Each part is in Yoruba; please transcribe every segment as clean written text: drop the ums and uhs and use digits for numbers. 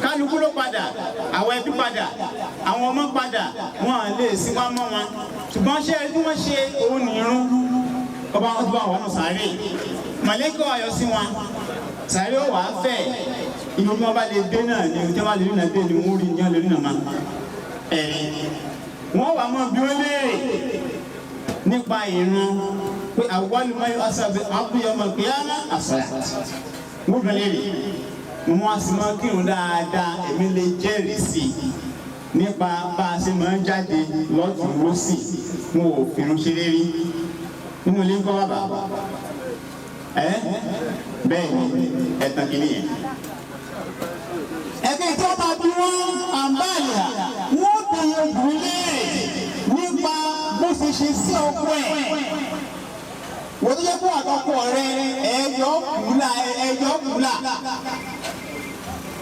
kálukú ló padà àwọn ẹbí padà àwọn ọmọ padà wọn lè sí wá mọ́ wọn ṣùgbọ́n ṣé bí wọ́n ṣe òun nìrún ọba wọn tó bá wọn sáré màlẹ́kọ̀ ayọ̀ sí wọn sáré ó wà á fẹ́ inú bí wọ́n bá lè dé náà ni tí wọ́n bá lè rí náà dé ni wọ́n rí ní ọ̀lẹ́rí náà máa wọ́n wà mọ́ bí wọ́n léèrè nípa ìran pé àwọ̀lùmọ́ ọ̀sàbẹ̀ àkúyọmọ̀ kìíyàmá àṣàyà wọ́n bí léèrè mo mọ́ sí mọ́ kírun dáadáa èmi lè jẹ́rìí sí nípa bá a ṣe máa ń jáde lọ́tún lọ́sì wọn ò fìrún ṣe lérí nínú ilé ń kọ́ bàbá bẹ́ẹ̀ ni ẹ̀tàn kìíní yẹn. ẹgbẹ́ tí wọ́n bá bí wọ́n àǹbáàlà wọ́n bẹ̀rẹ̀ ògùn léèrè nípa bó ṣe ṣe sí ọkọ ẹ̀ wọ́n tó jẹ́ kó àtọkọ rẹ̀ ẹ̀yọ́ kùlà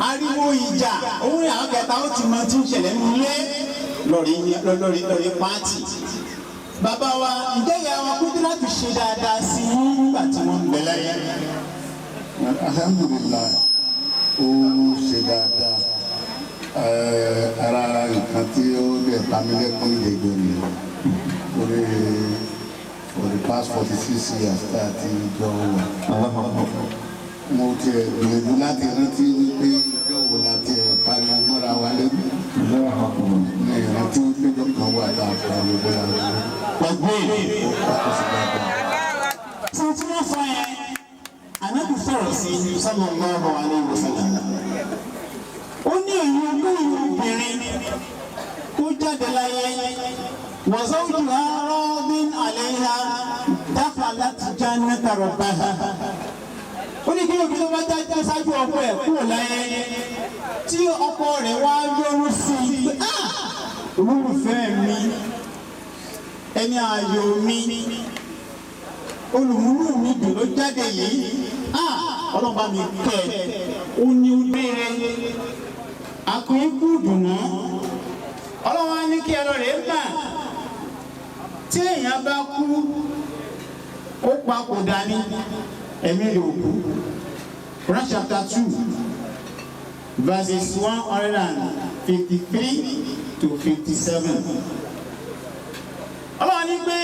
ariwo ìjà òun àwọn kẹta ó ti mọ tí ń ṣẹlẹ̀ nílé lórí pààtì bàbá wa ǹjẹ́ ìyá wa kúndé láti ṣe dáadáa sí i nígbà tí wọ́n ń bẹ láyé. Alhamdulillah ó ṣe dáadáa ara nǹkan tí ó lè pa mí lẹ́kún ìdègbò ni lórí for the past 46 years tá a ti jọ wà. mo ti gbìyànjú láti rántí wípé ìjọ wo láti pariwo mọ́ra wa lẹ́nu ní ìrántí wípé ìjọ kan wà tá a pariwo mọ́ra wa lẹ́nu. tí wọ́n sọ yẹn Ànábì sọ̀rọ̀ sí sallallahu alaihi wasallam ó ní èyí olóyún obìnrin tó jáde láyé wa zawjuha radin alaiha dakhalat jannata rabbaha ó ní kí ló fi tó bá jáde ṣáájú ọkọ ẹ̀ kúrò láyé tí ọkọ rẹ̀ wá yọrù sí i pé olólùfẹ́ mi ẹni ayọ̀ mi olùmúlù mi dùn ló jáde yìí ọlọ́ba mi kẹ́ ó ní ó béèrè àkóyíkú dùnú ọlọ́wọ́ á ní kí ẹ lọ rèé mà tí èèyàn bá kú ó papòdà ní ẹ̀mí rẹ̀ òkú Quran chapter 2 verses 153 to 57 ọlọ́wọ́ ní pé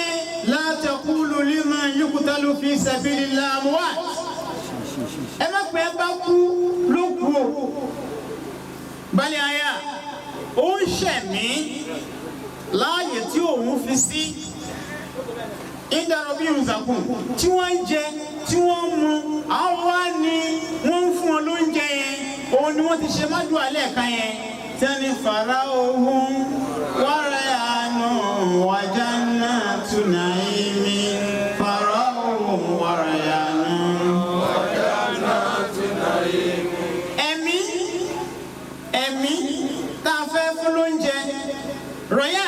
la taqulu liman yuqtalu fi sabilillah amwat ẹ má pé ẹ bá kú ló kú o balẹ̀ àyà ó ń ṣẹ̀mí láàyè tí òun fi sí ìdárọ̀ bí ìrùsàkùn tí wọ́n ń jẹ tí wọ́n ń mu àwọn wá ní wọ́n ń fún ọ lóúnjẹ yẹn òun ni wọ́n ti ṣe májú alẹ́ ẹ̀ka yẹn tẹ́ni fara ohun wàrà àánú wàjà náà túnà ìmí fara ohun wàrà àánú wàjà náà túnà ìmí. ẹ̀mí tá a fẹ́ fún lóúnjẹ rọ̀yà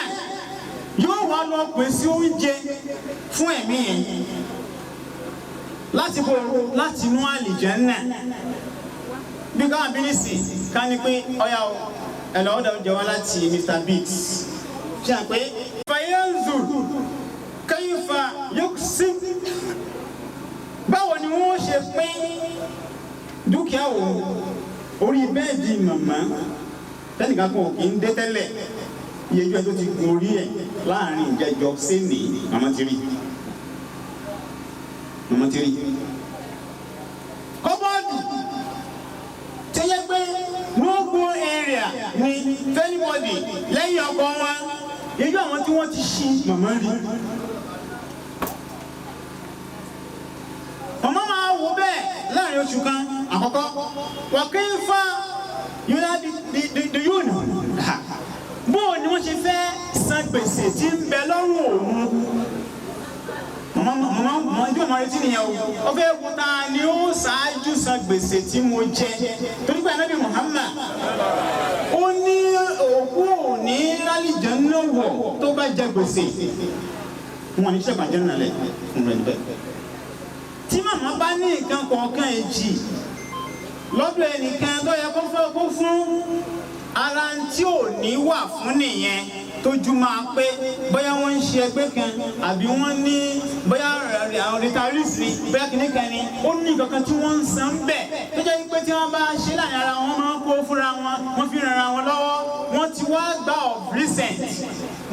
yóò wá lọ pèsè oúnjẹ fún ẹ̀mí yẹn láti bò láti inú àlìjẹ́nnà bí ká àbínísì ká ní pé ọ̀yà o ẹ̀lọ́ ọ̀dà oúnjẹ wá láti Mr. Biggs ṣe à pé fayanzu kayfa yuqsim báwo ni wọ́n ṣe pín dúkìá wò orí bẹ́ẹ̀dì màmá tẹ́nìkan kan kì í dé tẹ́lẹ̀ iye ìjọ tó ti gun orí ẹ̀ láàrin ìjẹjọ sẹ́ni màmá ti rí kọ́bọ́ọ̀dù tí yẹ pé no go area ni anybody lẹ́yìn ọkọ wọn ìjọ àwọn tí wọ́n ti ṣí màmá rí màmá máa wò bẹ́ẹ̀ láàrin oṣù kan àkọ́kọ́ wà kí n fa the yóò bóò ni wọ́n ṣe fẹ́ san gbèsè tí ń bẹ lọ́rùn òun màmá ìjọ ọmọ retí nìyẹn o fẹ́ kú ta ni ó ṣáájú san gbèsè tí mo jẹ torí pé Ànábì Muhammad ó ní òkú òní lálìjẹ́ náà wọ̀ tó bá jẹ gbèsè wọn ní sẹ́gbà jẹ́ nàlẹ́ fún rẹ̀ níbẹ̀ tí màmá bá ní nǹkan kọ̀ọ̀kan èjì lọ́dọ̀ ẹnìkan tó yẹ kó fún ara tí ò ní wà fún nìyẹn tójú máa pé bóyá wọ́n ń ṣe ẹgbẹ́ kan àbí wọ́n ní bóyá àwọn retirees ni bóyá kìnnìkan ni ó ní kankan tí wọ́n ń san bẹ́ẹ̀ tó jẹ́ pé tí wọ́n bá ṣe láàrin ara wọn máa ń kó fúnra wọn wá gbà of recent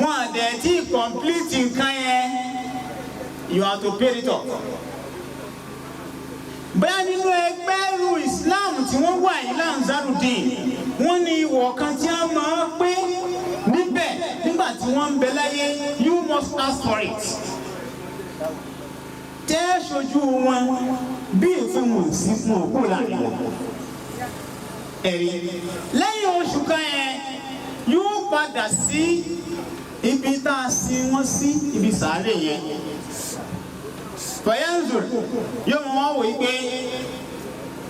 wọn àdẹ̀ tí complete nǹkan yẹn you have to pay it off. bẹ́ẹ̀ nínú ẹgbẹ́ ìlú Islam tí wọ́n wà ní Ansar-u-Deen wọ́n ní ìwọ̀ kan tí a máa pé níbẹ̀ nígbà tí wọ́n ń bẹ láyé you must ask for it. tẹ́ ṣojú wọn bí èfẹ́ wọn sí fún ọkọ láàrin wọn. ẹ̀rí lẹ́yìn oṣù kan yẹn yóò padà sí ibi tá a sin wọ́n sí ibi sàárè yẹn. fọyánzùr yóò mọ wá wò yí pé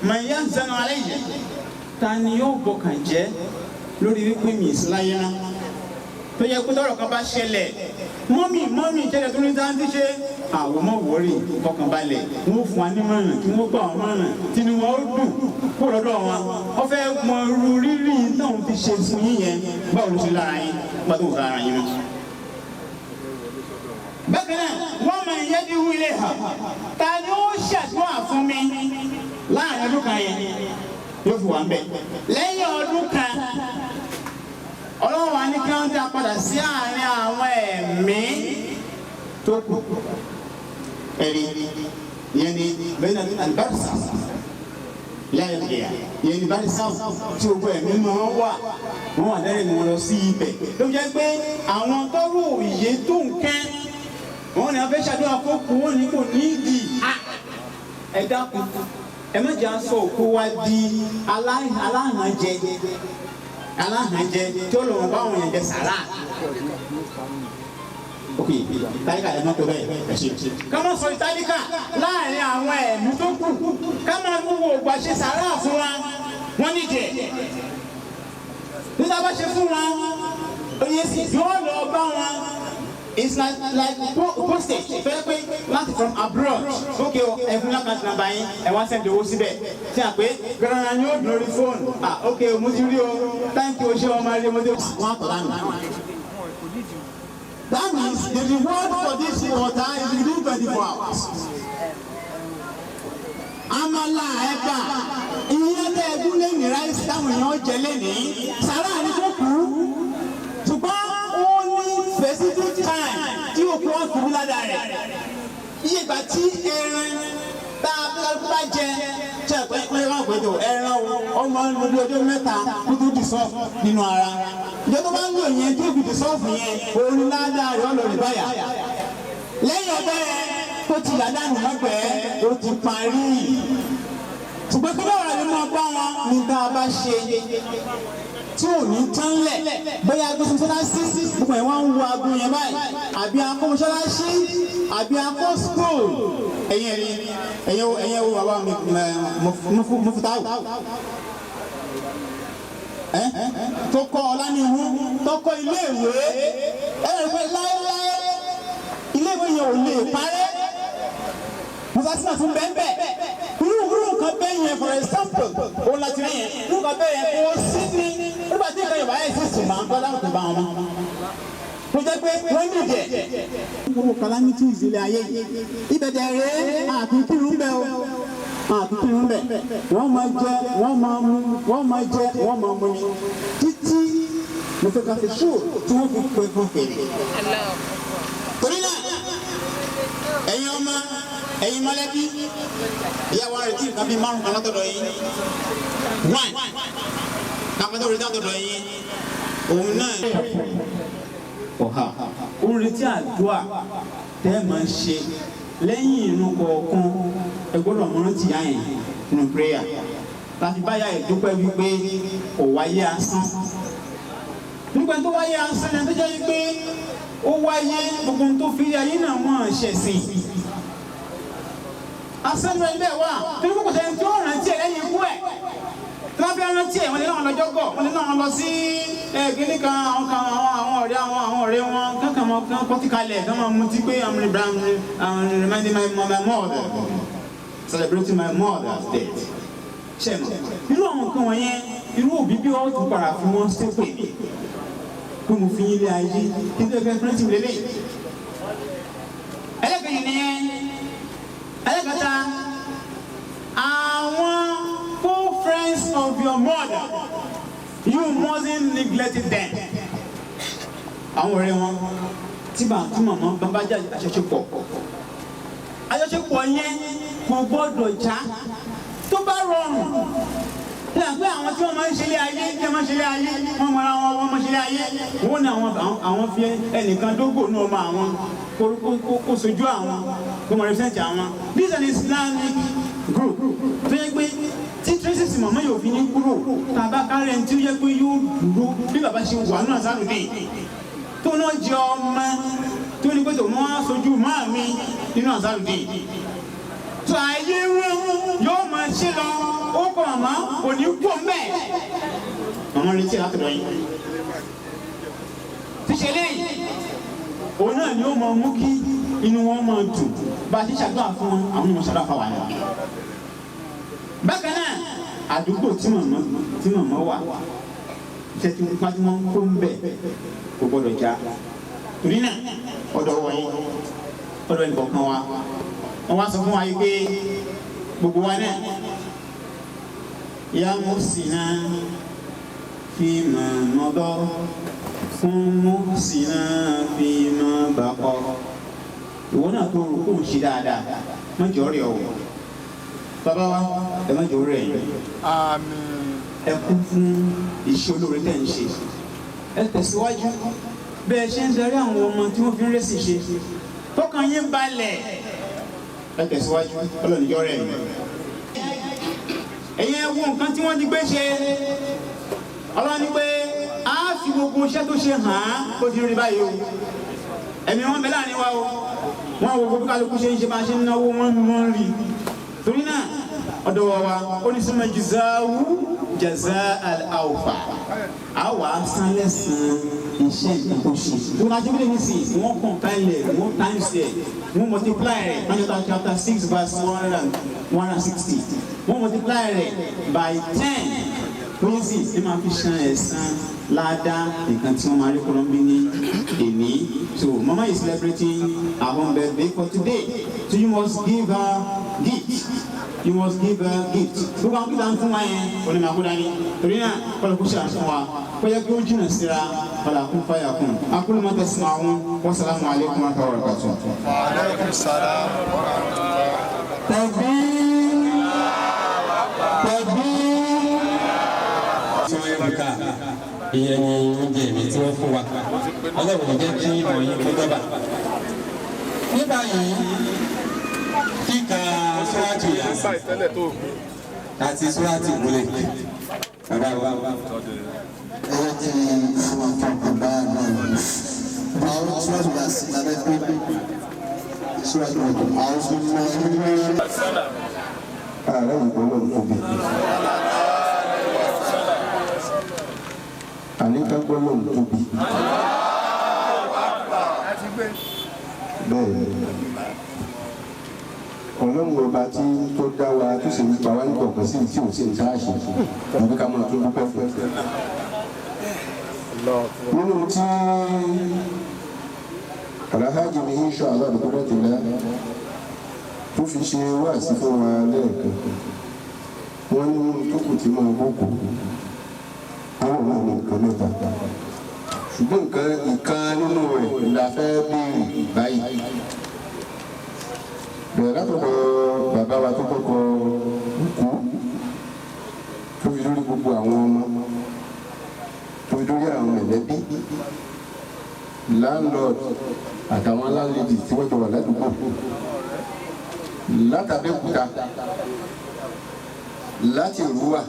màyà ń sẹnu alẹ́ yìí ta ni yóò bọkàn jẹ́ lórí wípé mi ìsìláyé náà tó yẹ kó tọrọ kan bá ṣẹlẹ̀ mọ́mì ìṣẹ̀lẹ̀ tó ní dáńtí ṣe àwọn ọmọ wọ̀ọ́rì fọkànbalẹ̀ wọ́n fún wa ní mọ̀ràn tí wọ́n gbà wọ́n mọ̀ràn tí ni wọ́n ó dùn kó lọ́dọ̀ wọn wọ́n fẹ́ mọ irú rírì náà fi ṣe fún yín yẹn báwo ló ṣe lára yín gbàtó wò lára yín mọ́. bákan náà wọ́n máa yẹ bí wú ilé hà ta ni ó ṣàdúrà fún mi láàrin ọdún kan yẹn yóò fi wà ń bẹ̀ lẹ́yìn ọdún kan ọlọ́run wa ní kí wọ́n dá padà sí àárín àwọn ẹ̀mí tó kù ẹ̀rí yẹn ni bẹ́ẹ̀ ni àlùbárísà yáyà kìíyà yẹn ni bárísà tí gbogbo ẹ̀mí máa ń wà wọ́n wà dẹ́rẹ́ wọn lọ sí ibẹ̀ ló jẹ́ pé àwọn tọ́rọ òye tó ń kẹ́ wọ́n ní abẹ́ ṣàdúrà fókù wọn ní kò ní ìdí ẹ dákun ẹ má jẹ́ aṣọ òkú wa di aláhànjẹ tí ó lọ́wọ́ bá wọn yẹn jẹ sàrà. ok tálíkà lè má tó bẹ́ẹ̀ ẹ ṣe. ká má sọ tálíkà láàrin àwọn ẹ̀mí tó kù ká má gbogbo ògbà ṣe sàrà fún wa wọ́n níjẹ̀. nígbà bá ṣe fún wa oye sì yóò lọ bá wọn. It's like postage fẹ́ pé láti from abroad okay o ẹ̀fún lákàtúntì nàbà yín ẹ̀ wá sẹ́ndì owó síbẹ̀ tí a pé gbẹ̀rẹ̀ ni ó dùn lórí fóònù okay o mo ti rí o thank you o ṣé ọmọ ilé mo ti wọ́n àtọ̀ lánàá. That means the reward for this water is within 24 hours. Amala ẹ̀ka ìyẹn tẹ́ ẹ̀dún lẹ́yìn ráìsì táwọn èèyàn jẹ lẹ́nìí sàrà ni tó kù ṣùgbọ́n specific time tí o kí wọ́n kúrú ládàá rẹ̀ iye ìgbà tí ẹran tá a bá jẹ ṣe pé wọ́n gbẹdọ̀ ẹran ọmọ lórí ọjọ́ mẹ́ta kó tó dissolve nínú ara ìjọ tó bá ń lò yẹn tó fi dissolve yẹn orí ládàá rẹ̀ ọlọ́rẹ̀ báyà lẹ́yìn ọbẹ̀ tó ti yàdánù mọ́gbẹ́ ó ti parí ṣùgbọ́n kí báwo ni mo bá wọn ní tá a bá ṣe tí ò ní tán lẹ̀ bóyá agbó mọ́ṣáláṣí gbogbo ẹ̀ wọ́n ń wo agbó yẹn báyìí àbí akó mọ́ṣáláṣí àbí akó school ẹ̀yẹ wo bàbá mi Fidau tó kọ́ Ọláníhú tó kọ́ iléèwé ẹ̀rọ pé láéláé iléèwé yẹn ò lè parẹ́ mọ́ṣáláṣí náà tún bẹ́ẹ̀ bẹ́ẹ̀ irú nǹkan bẹ́ẹ̀ yẹn for example òun láti rí yẹn irú nǹkan bẹ́ẹ̀ yẹn kò sí ní nígbà tí ìkànnì ìbáyé sì sùn máa ń gbọ́ láwọn tó bá wọn mọ́. mo jẹ́ pé wọ́n ní ìdẹ̀. gbogbo calamity ìzìlẹ̀ ayé ìbẹ̀dẹ̀ rẹ̀ àkíkírun bẹ́ẹ̀ o àkíkírun bẹ́ẹ̀ wọ́n máa jẹ wọ́n máa mú wọ́n máa jẹ wọ́n máa mú ni títí mo fẹ́ ká fi ṣó tí wọ́n fi pẹ́ fún fèrè. torí náà ẹ̀yin ọmọ ẹ̀yin mọ̀lẹ́bí ìyàwó rẹ̀ tí nǹkan bíi márùn-ún kan látọ̀dọ̀ yín one kápẹ́tọ̀ rẹ̀ látọ̀dọ̀ yín òun náà ọ̀hà òun retí àdúrà tẹ́ ẹ máa ń ṣe lẹ́yìn ìrun kọ̀ọ̀kan ẹ gbọ́dọ̀ mọ́ rántí yá yẹn nínú prayer láti báyà ìdúpẹ́ wípé kò wáyé asán nígbà tó wáyé asán ni tó jẹ́ wípé ó wáyé gbogbo tó fi ayé náà mọ̀ ṣẹ̀sìn asẹ́nu ẹgbẹ́ wa torí kò sẹ́ni tí ó rántí ẹ̀ lẹ́yìn ikú ẹ̀ tí wọ́n fi rántí ẹ̀ wọ́n lé náà lọ́jọ́ gọ̀ wọ́n lé náà lọ sí gíní kan àwọn ọ̀rẹ́ wọn kankan mọ kan kọ́tí kalẹ̀ kan máa mutí pé I'm reminding my mother celebrating my mother's death ṣẹ́nu irú àwọn nǹkan wọ̀nyẹn irú òbí bí wọ́n ti para fún wọn ṣépè pé mo fi yín lé ayé kí n tó fẹ́ fẹ́rẹ́ tì mí lélẹ̀ ẹlẹ́kẹ̀yìn nìyẹn ẹlẹ́kẹ̀ta àwọn co-friends of your mother you mustn't neglect them. àwọn ọ̀rẹ́ wọn tí màmá bá jẹ́ àṣẹṣepọ̀ yẹn kò gbọ́dọ̀ já tó bá rọrùn lẹ́gbẹ́ àwọn tí wọ́n máa ń ṣe ilé ayé tí wọ́n máa ń ṣe ilé ayé wọ́n mọ̀ra wọn wọ́n máa ń ṣe ilé ayé wọ́n ní àwọn fi ẹnìkan dógò ní ọmọ àwọn kó sojú àwọn kó mọ̀ rẹ́sẹ̀ntì àwọn. This is an Islamic group tó yẹ pé tí tracy màmá yóò fi ní kúrò tàbá kárẹ̀ tí ó yẹ pé yóò dúró bí bàbá ṣe wà ní Ansar-u-Deen tó náà jẹ ọmọ tó ní pé tó mọ́ sojú máa mi nínú Ansar-u-Deen tó ayé wọn yóò máa ṣe lọ ó kọ àmọ́ kò ní kú mẹ́ àwọn retí látọ̀dọ̀ yìí ti ṣe léyìí òun náà ni ó máa mú kí inú wọn máa dùn bá a ti ṣàdúrà fún wọn àwọn ọmọ ṣàdúrà fáwọn àná. Bákan náà àdúgbò tí màmá wà iṣẹ́ tí wọ́n kó ń bẹ̀ kò gbọ́dọ̀ já torí náà ọ̀dọ̀ wọ̀nyí ọ̀dọ̀ ìkọ̀ọ̀kan wa wọ́n wá sọ fún wa yìí pé gbogbo wa náà ya musina fi ma mọdọ fún musina fi ma bàkọ ìwọ náà tó rò kó ń ṣe dáadáa má jọ rẹ ọ bàbá wa ẹ má jọ rẹ yìí ẹ kún fún iṣẹ́ olóore tẹ́ ń ṣe ẹ tẹ̀síwájú bẹ́ẹ̀ ṣe ń darí àwọn ọmọ tí wọ́n fi ń rẹ́sì ṣe tọkàn yín balẹ̀ ẹ tẹ̀síwájú ọlọ́nìjọ́ rẹ̀ yìí. ẹ̀yin ẹ wo nǹkan tí wọ́n ti gbé ṣe ọlọ́run ní pé a fi gbogbo iṣẹ́ tó ṣe hàn án tó ti rí báyìí o ẹ̀mí wọn bẹ láàrin wa o wọn wo gbogbo kálukú ṣe ń ṣe bá ṣe ń náwó wọn rí torí náà ọ̀dọ̀ wa onísùnmọ̀ jìzáwú jàzá al-awfa àwa sálẹ̀sán iṣẹ́ ìkóṣe wọn àti bí lèmi sì wọ́n compile wọ́n times there wọ́n multiply rẹ̀ Matthew chapter 6 verse 160 wọ́n multiply rẹ̀ by 10 wọ́n sì ṣe máa fi ṣan ẹ̀san ládàá nǹkan tí wọ́n máa rí kọ́lọ́mbí ní èní. So mama is celebrating her own birthday for today, so you must give her gift. You must give her gift. Gbogbo àwọn kíkà ń fún wa yẹn òní máa kó dání torí náà kọ́lọ́ kó ṣe àṣọ wa kó yẹ kí ó jìnnà síra kọ́lá kún fáyà kún. akúlù máa tẹ̀sí máa wọn wọ́n sàlámù alaykum wa rahmatulahi wa barakatuh. Wa alaykum salaam wa rahmatulahi. Tẹ̀bí Maka ìyẹn ni oúnjẹ mi tí wọ́n fún wa ọlọ́run jẹ́ kí ìmọ̀ yín kó dọ́bà. Ní báyìí kíka sọ́wọ́tì yàtọ̀ àti sọ́wọ́tì ìmúlẹ̀ bàbá wa. ẹ̀yẹ́ tí àwọn afọ́nkọ̀ bá náà àwọn sọ́wọ́tì bá sí lábẹ́ pé sọ́wọ́tì àwọn sọ́wọ́tì ààrẹ ìgbọ́lọ̀ tóbi. àníkà gbọ́lọ̀ tóbi. bẹ́ẹ̀ ọlọ́run ọba tí tó dá wa tó sì ń pa wá ní kọ̀ọ̀kan sí tí ò sí ń sáàṣì níbi ká máa tó dúpẹ́ fún ẹ. nínú tí Alhaji ní insha Allah àdúgbò tẹ̀lé tó fi ṣe wáàsí fún wa lẹ́ẹ̀kan wọ́n ní tó kù tí máa bókù àwọn náà ní nǹkan mẹ́ta ṣùgbọ́n nǹkan nínú rẹ̀ la fẹ́ béèrè báyìí bẹ̀rẹ̀ látọ̀dọ̀ bàbá wa tó kọ́kọ́ kú tó fi lórí gbogbo àwọn ọmọ tó fi lórí àwọn ẹ̀lẹ́bí landlord àtàwọn landlady tí wọ́n jọ wà ládùúgbò látàbẹ́kúta láti Èrúwà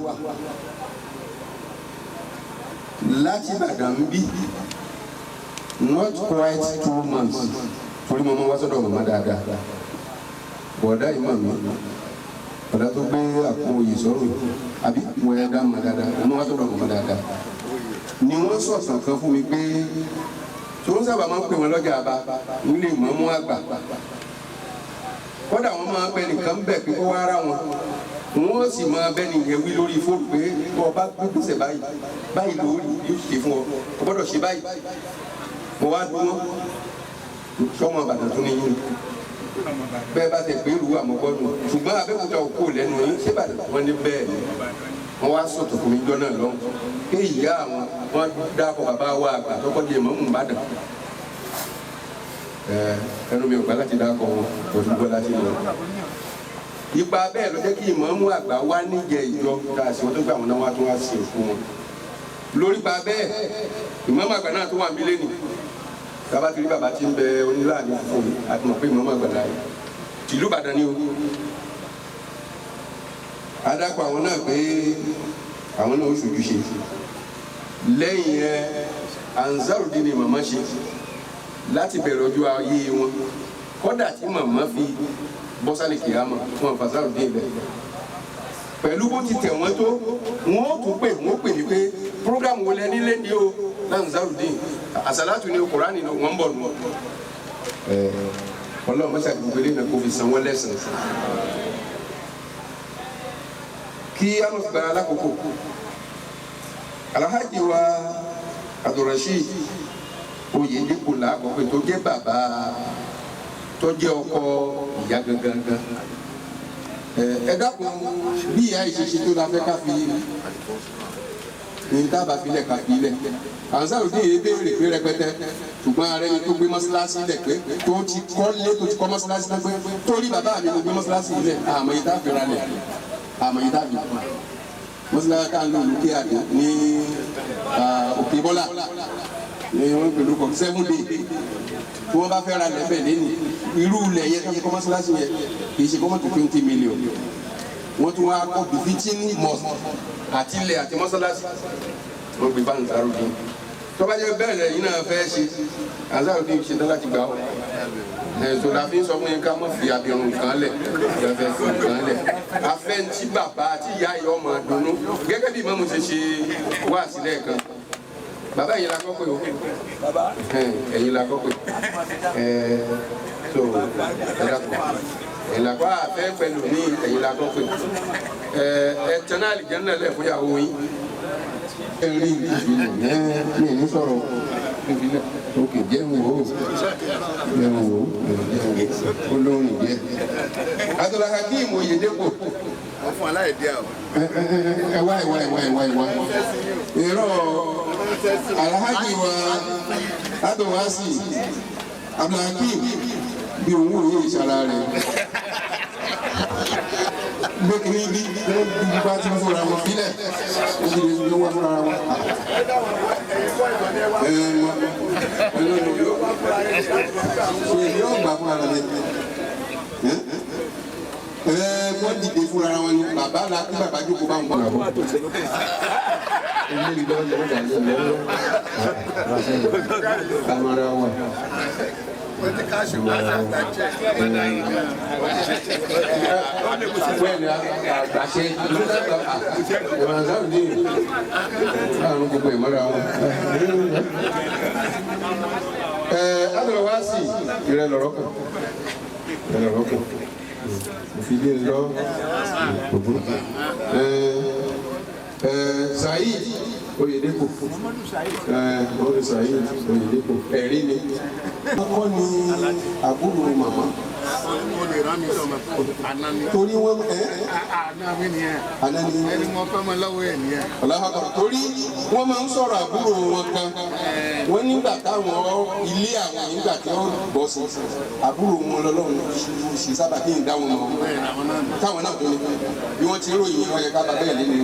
láti Ìbàdàn bí not quite 2 months torí mọ́mọ́ wá sọ́dọ̀ mọ́mọ́ dáadáa bọ̀dá ìmọ̀ mi bọ̀dá tó gbé àpò òye sọ́rùn àbí mo yẹ dá mọ́ dáadáa mọ́mọ́ wá sọ́dọ̀ mọ́mọ́ dáadáa ni wọ́n sọ̀tàn kan fún mi pé tó ń sábà máa ń pè wọ́n lọ́jà àbá nílé ìmọ̀ọ́mọ́ àgbà kódà wọ́n máa bẹ nìkan bẹ̀ pé kó wá ara wọn wọ́n sì máa bẹ nìyẹn wí lórí fóònù pé ọba gbégbèsè báyìí lórí yóò ṣe fún ọ o gbọ́dọ̀ ṣe báyìí mo wá dúró sọmọ Ìbàdàn tó níyìn bẹ́ẹ̀ bá tẹ pé ìlú àmọ́gbọ́nù ṣùgbọ́n Abẹ́òkúta òkú lẹ́nu yín ṣé Ìbàdàn wọn ní bẹ́ẹ̀ ni wọ́n wá sọ̀tọ̀ fún mi jọ náà lọ pé ìyá àwọn wọ́n dákọ̀ bàbá wa àgbà tọ́kọ́ di ìmọ̀ Ìbàdàn ẹnu mi ò gbà láti dákọ̀ wọn kò tún gbọ́ láti lọ. ipa bẹ́ẹ̀ ló jẹ́ kí ìmọ̀ọ́mù àgbà wá níjẹ̀ ìjọ tá a sì wọ́n tó gbà wọn náà wá tó wá sí òkú wọn. lórí pa bẹ́ẹ̀ ìmọ̀ọ́mù àgbà náà tó wà mí lẹ́nu bàbá tí bàbá ti ń bẹ oníláàní fún mi àti mọ̀ pé ìmọ̀ọ́mù àgbà náà tìlú Ìbàdàn ni o. adakọ̀ àwọn náà pé àwọn náà ó ṣojú ṣe lẹ́yìn ẹ Ansar-u-Deen ni màmá ṣe láti bẹ̀rẹ̀ ọjọ́ ayé wọn kódà tí màmá fi bọ́sálì kìámà fún Ansar-u-Deen bẹ̀ pẹ̀lú bó ti tẹ̀ wọ́n tó wọ́n ó tún pè wọ́n pè ní pé program wo lẹ nílé ní o Ansar-u-Deen àsàlátù ní o Kùránì ní wọ́n ń bọ̀ nù ọlọ́run mọ́sá gbogbo ilé náà kò fi san wọ́n lẹ́sàn-án kí á lọ fi gbára lákòókò Alhaji wa Abdulrasheed Oyedepo làákọ̀ọ́pẹ́ tó jẹ́ bàbá tó jẹ́ ọkọ ìyá gangan ẹ dákun bí ìyá ìṣẹ̀ṣẹ̀ tó la fẹ́ ká fi ní tábà filẹ̀ ká filẹ̀ Ansar-u-Deen yìí béèrè pé rẹpẹtẹ ṣùgbọ́n ààrẹ ni tó gbé mọ́ṣáláṣí lẹ̀ pé tó ti kọ́ lé tó ti kọ́ mọ́ṣáláṣí lẹ̀ pé torí bàbá mi ló gbé mọ́ṣáláṣí lẹ̀ àmọ́ yìí tá a fẹ́ra lẹ̀ àmọ́ yìí tá a fi mọ́ṣáláṣí ká ń lò lókè àdé ní òkè bọ́lá ní wọ́n pẹ̀lú kọ́ 7 days tí wọ́n bá fẹ́ra lẹ̀ bẹ̀ lẹ́nu irú ilẹ̀ yẹn tó ti kọ́ mọ́ṣáláṣí yẹn kì í ṣe kọ́ mọ́tò 20 million wọ́n tún wá kọ́ bìfítínì mosque àti ilẹ̀ àti mọ́ṣáláṣí wọ́n gbé bá Ansar-u-Deen tó bá jẹ́ bẹ́ẹ̀ lẹ́yìn náà fẹ́ ṣe Ansar-u-Deen ṣe tán láti gbà ọ́ ẹ̀sùn la fi ń sọ fún yín ká mọ̀ fi abirùn kan lẹ̀ fẹ́fẹ́ fún kan lẹ̀ afẹ́ntí bàbá àti ìyá yọ ọmọ dùnú gẹ́gẹ́ bí mọ́mú ṣe ṣe wá sílẹ̀ kan bàbá ẹ̀yin la kọ́ pé o ẹ̀yin la kọ́ pé so ẹ̀yin la kọ́ àfẹ́ pẹ̀lú ní ẹ̀yin la kọ́ pé tẹ̀lé àlìjẹ́ náà lẹ̀ fún ìyàwó yín. rí mi ní sọ̀rọ̀ òkè jẹun o olórin jẹ Alhaja K.A. Oyedepo fún aláìdí àwọn. ẹwà èrò Alhaji wa adọwasi Alhaja K.A. bí òun ò yé ìṣara rẹ gbẹkiri bí bá ti fúnra wọn sílẹ̀ ó ti lè wọ́n fúnra wọn. yóò gbà fúnra rẹ wọ́n dìde fúnra wọn ni bàbá la kí bàbá jókòó bá ń bọ̀ làbọ̀. olórí lọ́wọ́ lọ́wọ́ lọ́wọ́ kamara wa. Bueno, àgbàṣe Ansar-u-Deen àrùn gbogbo ìmọ̀ra wọn. Adọ̀rọ̀ wá sí ìrẹ́lọ̀rọ̀ kan. Òfìdí ń lọ òbúrú. Saheed Oyedepo Saheed Oyedepo ẹ̀rí ni. Ọkọ ni àbúrò màmá. Torí wọn Àná mi nìyẹn. àná ni Ẹni mo fẹ́ mọ lọ́wọ́ ẹ̀ nìyẹn. Alhaja torí wọ́n máa ń sọ̀rọ̀ àbúrò wọn kan wọ́n nígbà táwọn ilé àwọn nígbà tí wọ́n bọ̀ sí àbúrò wọn lọ́lọ́run sì sábà kí n dá wọn mọ̀ táwọn náà tó ní bí wọ́n ti ròyìn wọn yẹ ká bá bẹ́ẹ̀ lẹ́nu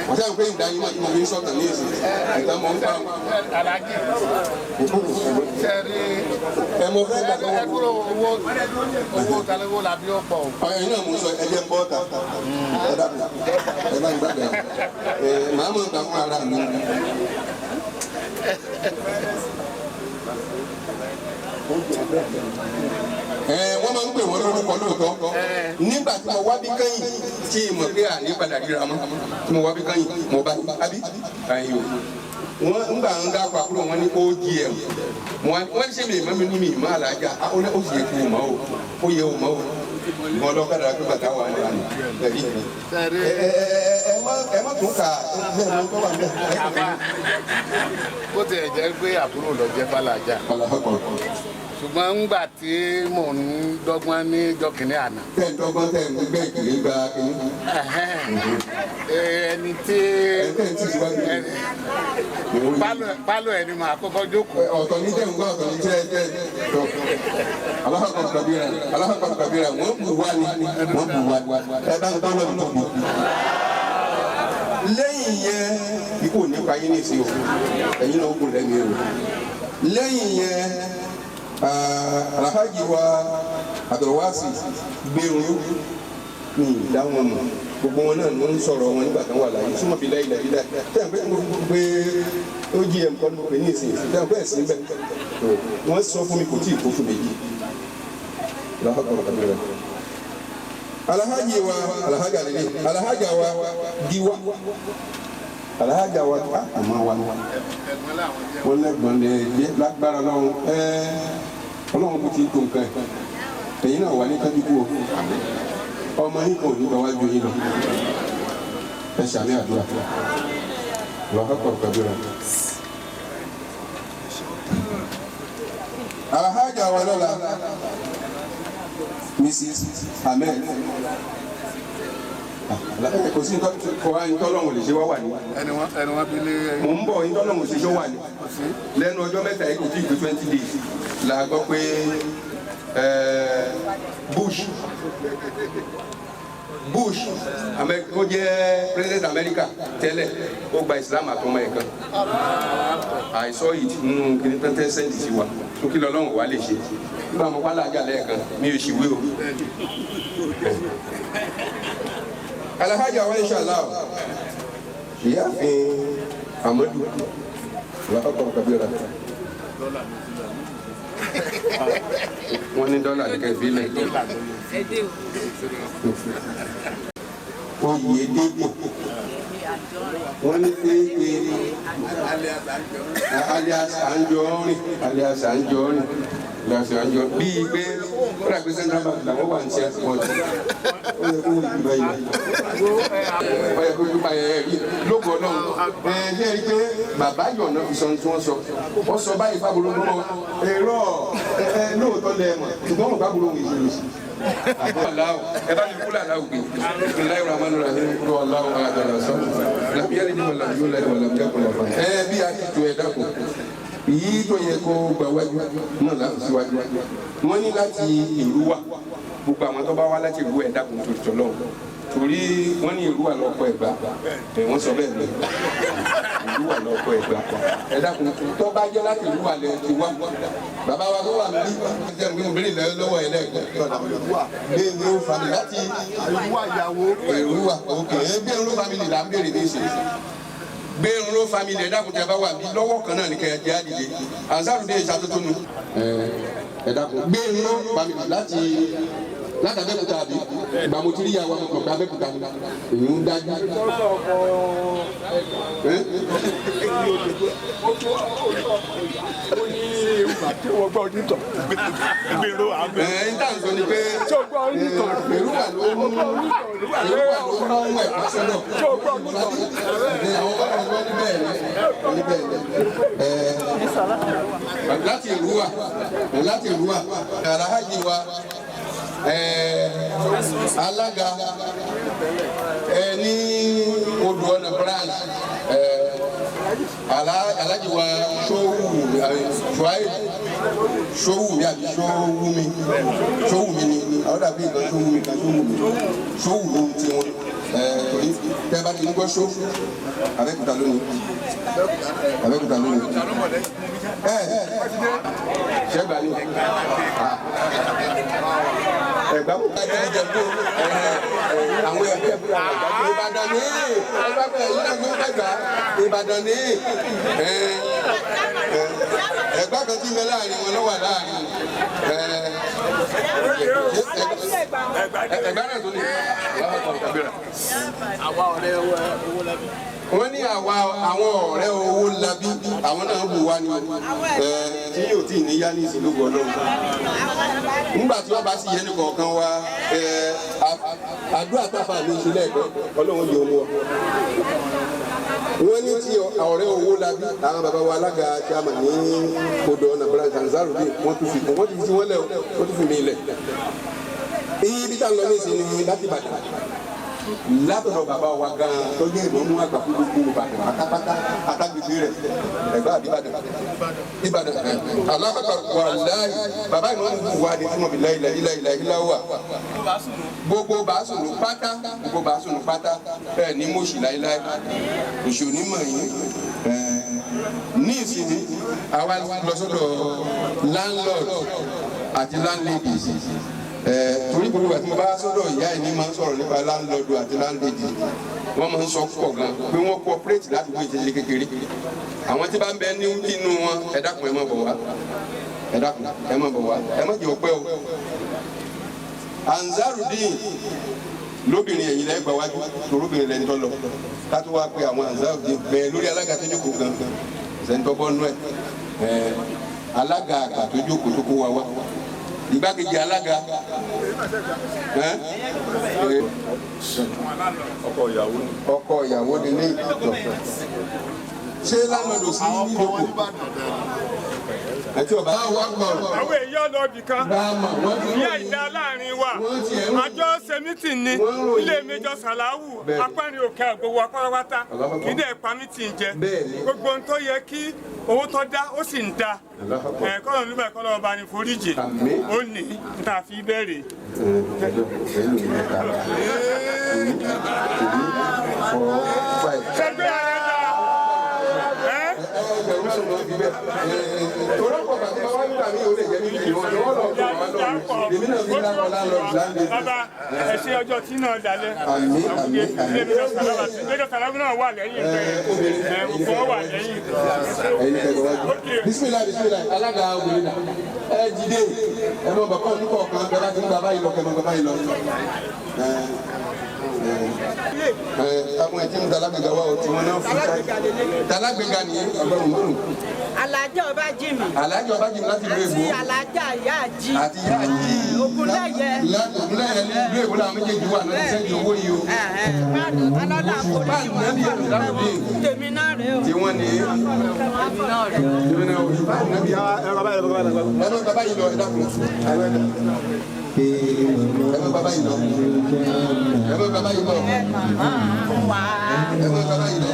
wọ́n sábà pé ìdáyé wọn tí mo fi ń sọ̀tàn ní ìsìn ìtàn mọ̀ ń pa wọn. Alájí sẹ́ẹ̀rì ẹ mọ fẹ́ gbà lọ́wọ́ ẹ̀dúró owó talẹ́wọ́ làbí ọ̀pọ̀. ẹ̀yin náà mo sọ ẹ̀jẹ̀ bọ́ọ̀tà ẹ dàbí ẹ bá ń gbàgbà màá mọ̀ gbà fún ara mi. Wọ́n máa ń pè wọ́n lórúkọ lóòótọ́ nígbà tí mo wá bí kẹ́yìn tí mo pé àní padà ríra mọ́ tí mo wá bí kẹ́yìn mo bá bí ayo wọ́n ń gbà ń dá pàkúrò wọn ní OGM wọ́n ṣe mi ìmọ̀ mi ní mi ìmọ̀ Alhaja ó sì yẹ kí o mọ̀ ó yẹ o mọ̀ o ìmọ̀ ọlọ́kadà pé bàtà wà ní àná ẹ̀rí ẹ má tún kà ẹ má tún wà ní bó ti ẹ̀ jẹ́ pé àbúrò lọ jẹ́ fàlàjà ṣùgbọ́n ńgbà tí mò ń dọ́gbọ́n ní jọkìnní àná. tẹ̀ ń dọ́gbọ́n tẹ̀ ń gbẹ́ ìkìlẹ̀ gba kìnní. ẹni tí pálọ̀ ẹni máa kọ́kọ́ jókòó. ọ̀tọ̀ ní tẹ̀ ń gbọ́ ọ̀tọ̀ ní tẹ̀ tọ̀. aláhàkọ̀ kabira wọ́n bù wá ní wọ́n bù wá ẹ bá ń bá lọ́dún tó bù. lẹ́yìn yẹn ikú ò ní pa yín ní ìsìn o ẹ̀yin náà ó kún lẹ́nu èrò. lẹ́yìn yẹn Alhaji wa Abdulwasi gbẹ̀rún ní ìdáhùn mọ̀ gbogbo wọn náà ló ń sọ̀rọ̀ wọn nígbà kan wà láyé súnmọ́ bí láyé láyé láyé tẹ́ ẹ̀ pé mo gbé ogm kọ́ ló pè ní ìsìn tẹ́ ẹ̀ pé ẹ̀sìn bẹ́ẹ̀ wọ́n sọ fún mi kò tí ì kó fún méjì Alhaji wa Alhaja wa Giwa Alhaja wa àmọ́ wa wọ́n lẹ́gbọ̀n lè jẹ́ lágbára lọ́wọ́ ọlọ́run kò tí ì tó nǹkan ẹ̀yin náà wà ní kájúkú o ọmọ yìí kò ní lọ́wọ́ ju yín lọ ẹ ṣàmì àdúrà lọ́kọ̀ kọ̀ọ̀kọ̀dúrà. Alhaja wa lọ́la Mrs. Ahmed kò sí ntọ́lọ́hún lè ṣe wá wà ní. ẹni wọn bí lé. mò ń bọ̀ ntọ́lọ́hún lè ṣe wá wà ní. lẹ́nu ọjọ́ mẹ́ta yìí kò tí ì pé 20 days la gbọ́ pé Bush ó jẹ́ president America tẹ́lẹ̀ ó gba Islam àtọmọ ẹ̀ kan I saw it nínú kìnìún tẹ́tẹ́ sẹ́ǹtì sí wa tó kí lọ́lọ́run wà lè ṣe nígbà mo wá láàjà lẹ́ẹ̀kan mi ò ṣìwé o. Alhaja wa inshallah ìyá Amadu lọ́kọ̀ kabira wọ́n ní dọ́là ní kẹfì lẹ̀. Oyedepo wọ́n ní pé alias Anjorin bíi pé ó rà pé Central Bank làwọn wà ní ṣe àtìmọ́tò ó yẹ kó wọ́n ìgbà yìí ó yẹ kó gbígbà yẹn rí lóko ọlọ́run ṣé ẹ rí pé bàbá yọ̀nà fi sọ tí wọ́n sọ báyìí fábùrù mọ́ èrò lóòótọ́ lẹ́ mọ̀ ṣùgbọ́n mo fábùrù òun ìṣèlú sí. Aláwọ̀ ẹ bá mi kúlẹ̀ aláwọ̀ gbé bisimilayi rahman rahim kúrò aláwọ̀ àdàlà sọ làbíyàrí ni mo làm yóò láyé wà làbíyà kúlẹ̀ fún mi. Bí a ti tó ẹ dákun yìí tó yẹ kó gbà wájú náà láti síwájú wọ́n ní láti ìlú wa gbogbo àwọn tó bá wá láti ìlú ẹ̀ dákun tó tọ̀ lọ́wọ́ torí wọ́n ní ìlú wà lọ́kọ̀ Ẹ̀gbá wọ́n sọ bẹ́ẹ̀ ni ìlú wà lọ́kọ̀ Ẹ̀gbá ẹ dákun tó bá jẹ́ láti ìlú wà lẹ́ ti wá bàbá wa tó wà ní ìjẹun pé obìnrin lẹ́yìn lọ́wọ́ ẹ̀ lẹ́ẹ̀kan gbẹ̀rù family láti ìlú wà òkè gbẹ̀rù family là ń béèrè ní ìsìn gbẹ̀rù family ẹ dákun tẹ́ bá wà bí lọ́wọ́ kan náà ní kẹ́ ẹ jẹ́ àdìde Ansar-u-Deen ìṣàtúntò nu ẹ dákun gbẹ̀rù family láti Abẹ́òkúta àbí ìgbà mo ti rí ìyàwó ọmọ kan Abẹ́òkúta ni èyí ń dájú. Ẹ̀yin tá à ń sọ ni pé èrúwà ló mú ẹ̀kọ́ sọ́dọ̀ àwọn bá wọn ní bẹ́ẹ̀ ni láti Èrúwà Alhaji wa alága ní odò ọ̀nà branch Alhaji wa Sowumi àbí Sowumi ni àwọn dàbí ìgbà Sowumi kan Sowumi ti wọn torí tẹ́ bá ti ń gbọ́ só Abẹ́òkúta lónìí ṣẹ́gbà ni Ẹ̀gbá mú ká jẹ́ jẹ́ kó àwọn ẹgbẹ́ Ìbàdàn ní ẹgbẹ́ yìí náà gbé gbà Ìbàdàn ní Ẹ̀gbá kan tí ń bẹ láàrin wọn lọ́wọ́ láàrin Ẹ̀gbá náà tó ní wọ́n ní àwọn ọ̀rẹ́ owó labí àwọn náà bù wá ní tí yóò tí ní yá ní ìsìnkú ọlọ́run nígbà tí wọ́n bá sì yẹn nìkọ̀ọ̀kan wá àdúrà táfà mi ṣe lẹ́ẹ̀kan ọlọ́run yóò mú ọ wọ́n ní tí ọ̀rẹ́ owó labí àwọn bàbá wa alága chairman ní kodò ọ̀nà branch Ansar-u-Deen wọ́n tún fi wọ́n lẹ̀ wọ́n tún fi mí lẹ̀. ibi tá a lọ ní ìsinmi láti Ìbàdàn látọ̀dọ̀ bàbá wa gan tó jẹ́ ìmọ̀mú àgbà fún gbogbo Ìbàdàn pátápátá àtàgbègbè rẹ̀ ẹ̀gbá àbíbàdàn alákàtà wà láàyè bàbá ìmọ̀mú wà ní fún ọ̀bì láìláìláìlá wà gbogbo bàásùnù pátá ẹ̀ ní mọ̀ọ́sì láìláì òṣòní mọ̀ yín ní ìsinmi àwa lọ sọ́dọ̀ landlord àti landlady torí gbogbo àti mo bá sọ́dọ̀ ìyá ẹ̀ ní máa ń sọ̀rọ̀ nípa landlord àti landlady wọ́n máa ń sọ pọ̀ gan pé wọ́n cooperate ládùúgbò ìṣẹ̀lẹ̀ kékeré àwọn tí bá ń bẹ nínú wọn ẹ dákun ẹ má bọ̀ wá ẹ dákun ẹ má bọ̀ wá ẹ má jẹ́ ọpẹ́ o. Ansar-u-Deen lóbìnrin ẹ̀yìn lẹ́yìn gbà wájú torobìnrin lẹ́ni tọ́ lọ ká tó wá pé àwọn Ansar-u-Deen bẹ́ẹ̀ lórí alága tó jókòó gan ìṣẹ́ntọ́ bọ́ọ̀nù ẹ̀ alága àgbà tó jókòó tó kó wa wá igbákejì alága ọkọ ìyàwó ni ní ìjọ ṣé lánàá sí ní ìjókòó àti ọba wa gbọrọ. àwọn èèyàn lọ bì kan ní àìdá láàrin wa àjọ sẹmítì ni ilé méjọ sàláwù apárin òkè àgbòwò apárápátá kì í dẹ̀ pa mítì jẹ gbogbo ohun tó yẹ kí owó tó dá ó sì ń dá kọ́lọ̀ nígbà kọ́lọ̀ ọba ní foríjì ó ní níta fi bẹ̀rẹ̀. ṣẹ́gbẹ́ ààrẹ dá bàbá ẹ ṣe ọjọ́ tí náà dalẹ̀ lẹ́jọ́ sàlámù náà wà lẹ́yìn ìgbẹ́ òkú wà lẹ́yìn. bisimilayi alága obìnrin náà ẹ jíde ẹ mọ bàbá oníkọ kan bẹ́ẹ̀ láti ń gba báyìí lọ kẹ mọ gba báyìí lọ. àwọn ẹtí ń dalágbèga wa o tí wọn náà fún sáyé dalágbèga nìyẹn ọgbọrùn márùn. Alhaja ọba jimi. Alhaja ọba jimi láti ìlú Èbó. àti Alhaja ìyá àjí. àti ìyá àjí. Ògúnlẹ̀yẹ. Ògúnlẹ̀yẹ ní ìlú Èbó làwọn méjèèjì wà náà sẹ́yìn owó yìí o. alọ́dà àforíjì wọn tèmi náà rè o. tí wọ́n ní. tèmi náà o. ẹ̀rọ bàbá yìí lọ ẹ̀dá kùn. ẹ̀rọ bàbá yìí lọ. ẹ̀rọ bàbá yìí lọ. ẹ̀rọ bàbá yìí lọ.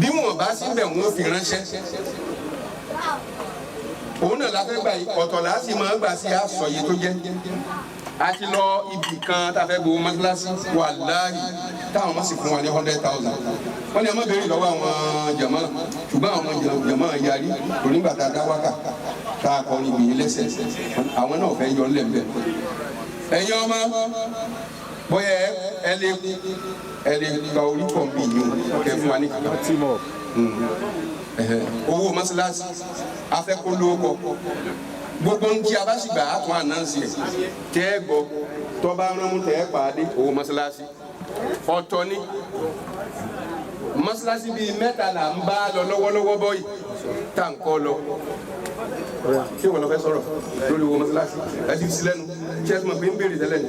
bí wọn bá síbẹ̀ wọn fi ránṣẹ́ òun náà la fẹ́ gbà yìí ọ̀tọ̀ la sì máa gbà sí àsọyé tó jẹ́ a ti lọ ibì kan tá a fẹ́ gbowó mọ́sálásí wàláhì táwọn ọmọ sì fún wa ní 100,000 wọ́n ní ọmọ béèrè lọ́wọ́ àwọn jàmá ṣùgbọ́n àwọn jàmá yarí onígbà tá a dá wákà tá a kọrin ìgbìyànjú lẹ́sẹ̀ àwọn náà fẹ́ yọ ńlẹ̀ ẹ̀yin ọmọ bóyá ẹ lè gba orí kan bí yìí o kẹ fún wa ní kankan owó mọ́sálásí afẹ́kọ́lówó kọ gbogbo ń jí abáṣìgbà àtún ànánsì ẹ̀ tẹ́ ẹ gbọ́ tọ́ba ránmú tẹ́ ẹ pàdé owó mọ́sálásí ọ̀tọ̀ ni mọ́sálásí bíi mẹ́ta là ń bá lọ lọ́wọ́lọ́wọ́ bọ́yì tá à ń kọ́ lọ ṣé wọn lọ fẹ́ sọ̀rọ̀ lórí owó mọ́sálásí ẹ ti sí lẹ́nu kí ẹ tún mọ̀ pé ń béèrè tẹ́lẹ̀ ni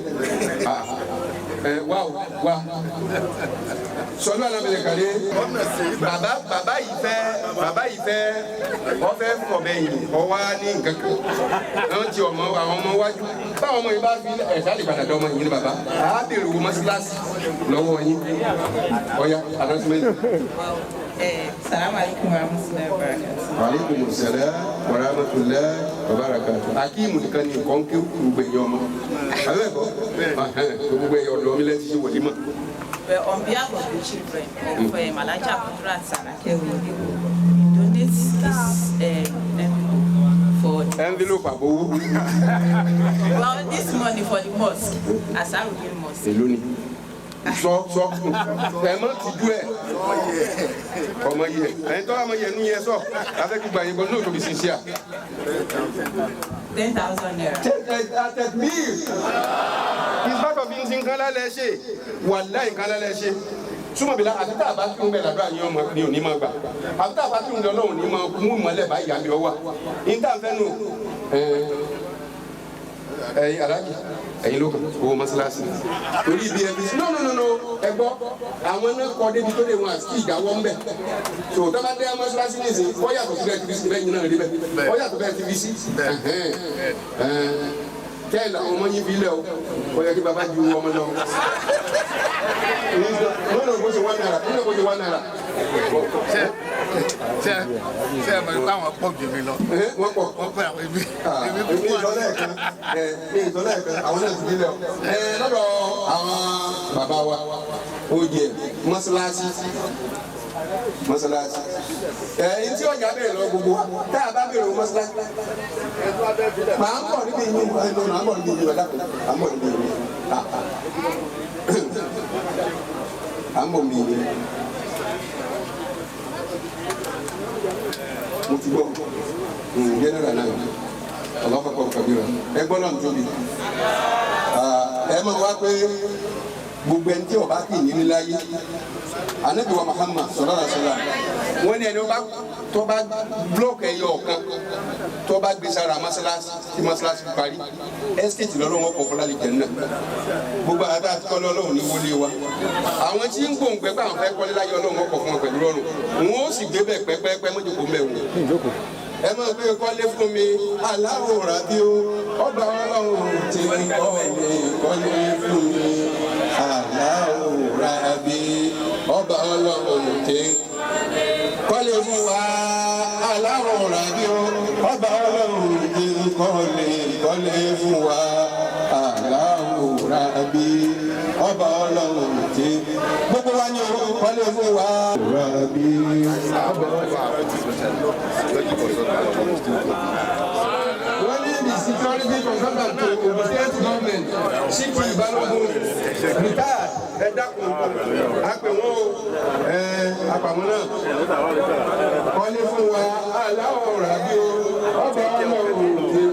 wá sọlá alábẹ̀lẹ̀ kàlẹ́ bàbá yìí fẹ́ ọfẹ́ fọ̀bẹ yìí ọwá ní nǹkan kan àwọn tí àwọn ọmọ wájú báwọn ọmọ yìí bá fi ẹ̀sà lè padà dọ́mọ yìí ní bàbá àá bèrè owó mọ́sálásí lọ́wọ́ yín ọ̀ya announcement. Salamu alaikum warahmatullahi wabarakatuh. Wa alaikum salam warahmatullahi wabarakatuh. Akimu nìkan ni nǹkan kí gbogbo èèyàn ọmọ. Àbẹ́ ẹ̀kọ́ gbogbo èèyàn ọ̀dọ́ mi lẹ́tí ṣe wọ̀límọ̀. But on behalf of the children of Alhaja K.A, we donate this envelope for envelope abo. Well, this money for the mosque, Ansar-u-Deen mosque. So ẹ mọ tìjú ẹ ọmọ yẹ ẹyin tó ọmọ yẹ nu yẹ sọ afẹ́kí gba yín bọ́ ní òtòbí sísíà. 10,000 naira. Àtẹ̀bíir ìsbákọ̀ bí n ti nǹkan lálẹ́ ṣe wàláhì nǹkan lálẹ́ ṣe súnmọ́ bí la àti tá a bá tún bẹ̀ ládùúgbò àyìn ọmọ ní òní máa gbà àti tá a bá tún bẹ̀ ọlọ́run ní máa mú ìmọ̀lẹ̀ bá ìyá mi ọwà ní tá a fẹ́ nù ẹ̀yin aláàjì ẹ̀yin ló kàn owó mọ́sálásí torí ibi ẹbí no ẹ gbọ́ àwọn náà kọ́ débi tó lè wọn àti ìdáwọ́ ń bẹ̀ tó tọ́ba dé mọ́sálásí ní ìsìn ó yàtọ̀ síbẹ̀ tìbí sí lẹ́yìn náà rí bẹ́ẹ̀ ó yàtọ̀ bẹ́ẹ̀ tìbí sí kẹ́ẹ̀ làwọn ọmọ yín fi lẹ̀ o ó yẹ kí baba ju ọmọ náà lọ́nà bó ṣe 1 naira lọ́nà bó ṣe 1 naira. ṣe ẹ mọ̀ nípa àwọn pọ̀ jù mí lọ. wọ́n pọ̀ wọ́n pẹ́ àwọn ibi. èmi ìtọ́lẹ̀ kan àwọn náà ti di lẹ̀ o. lọ́dọ̀ àwọn bàbá wa ó jẹ mọ́sálásí ẹ̀yin tí ọjà bẹ̀rẹ̀ lọ gbogbo wa tá a bá bẹ̀rẹ̀ mọ́sálásí màá ń bọ̀ níbi ìlú màá ń bọ̀ níbi ìlú ẹ̀dá à ń bọ̀ níbi ìlú à ń bọ̀ níbi ìlú mo ti gbọ́ jẹ́nẹ́rà náà ọlọ́kọ̀ọ́kọ́ kàbíra ẹ gbọ́ náà tóbi ẹ mọ̀ wá pé gbogbo ẹni tí ọba kì í ní láyé anabi wa Muhammad sallallahu alaihi wasallam wọ́n ní ẹni tó bá blọọkì ẹyọ ọ̀kan tó bá gbé sára mọ́sálásí tí mọ́sálásí parí ẹ́stéètì lọ́dọ̀ wọn kọ̀ fọlá lè jẹ́ náà gbogbo àti àti kọ́lé ọlọ́run ní wọlé wa àwọn tí ń gbòǹgbẹ́ pé àwọn fẹ́ kọ́lé láyé ọlọ́run wọn kọ̀ fún wọn pẹ̀lú rọrùn wọn ó sì gbé bẹ́ẹ̀ pẹ́pẹ́pẹ́ mọ́jọ́kọ́ mẹ́wọ̀n ẹ máa gbé kọ́lé fún mi aláwòrán bí ó ọba ọlọ́run ti kọ́lé fún mi aláwòrán bí ọba ọlọ́run ti kọ́lé fún wa aláwòrán bí ó ọba ọlọ́run ti kọ́lé fún wa aláwòrán bí ọba ọlọ́run ti gbogbo wa ní o kọ́lé fún wa aláwòrán bí ọba wọ́n ní the security consultant to the state government ṣíkì ìbálòpọ̀ retired ẹ dákun àpè wọn o àpàwọn náà kọ́lé fún wa aláwọ̀ ràbí o ọba ọlọ́run ti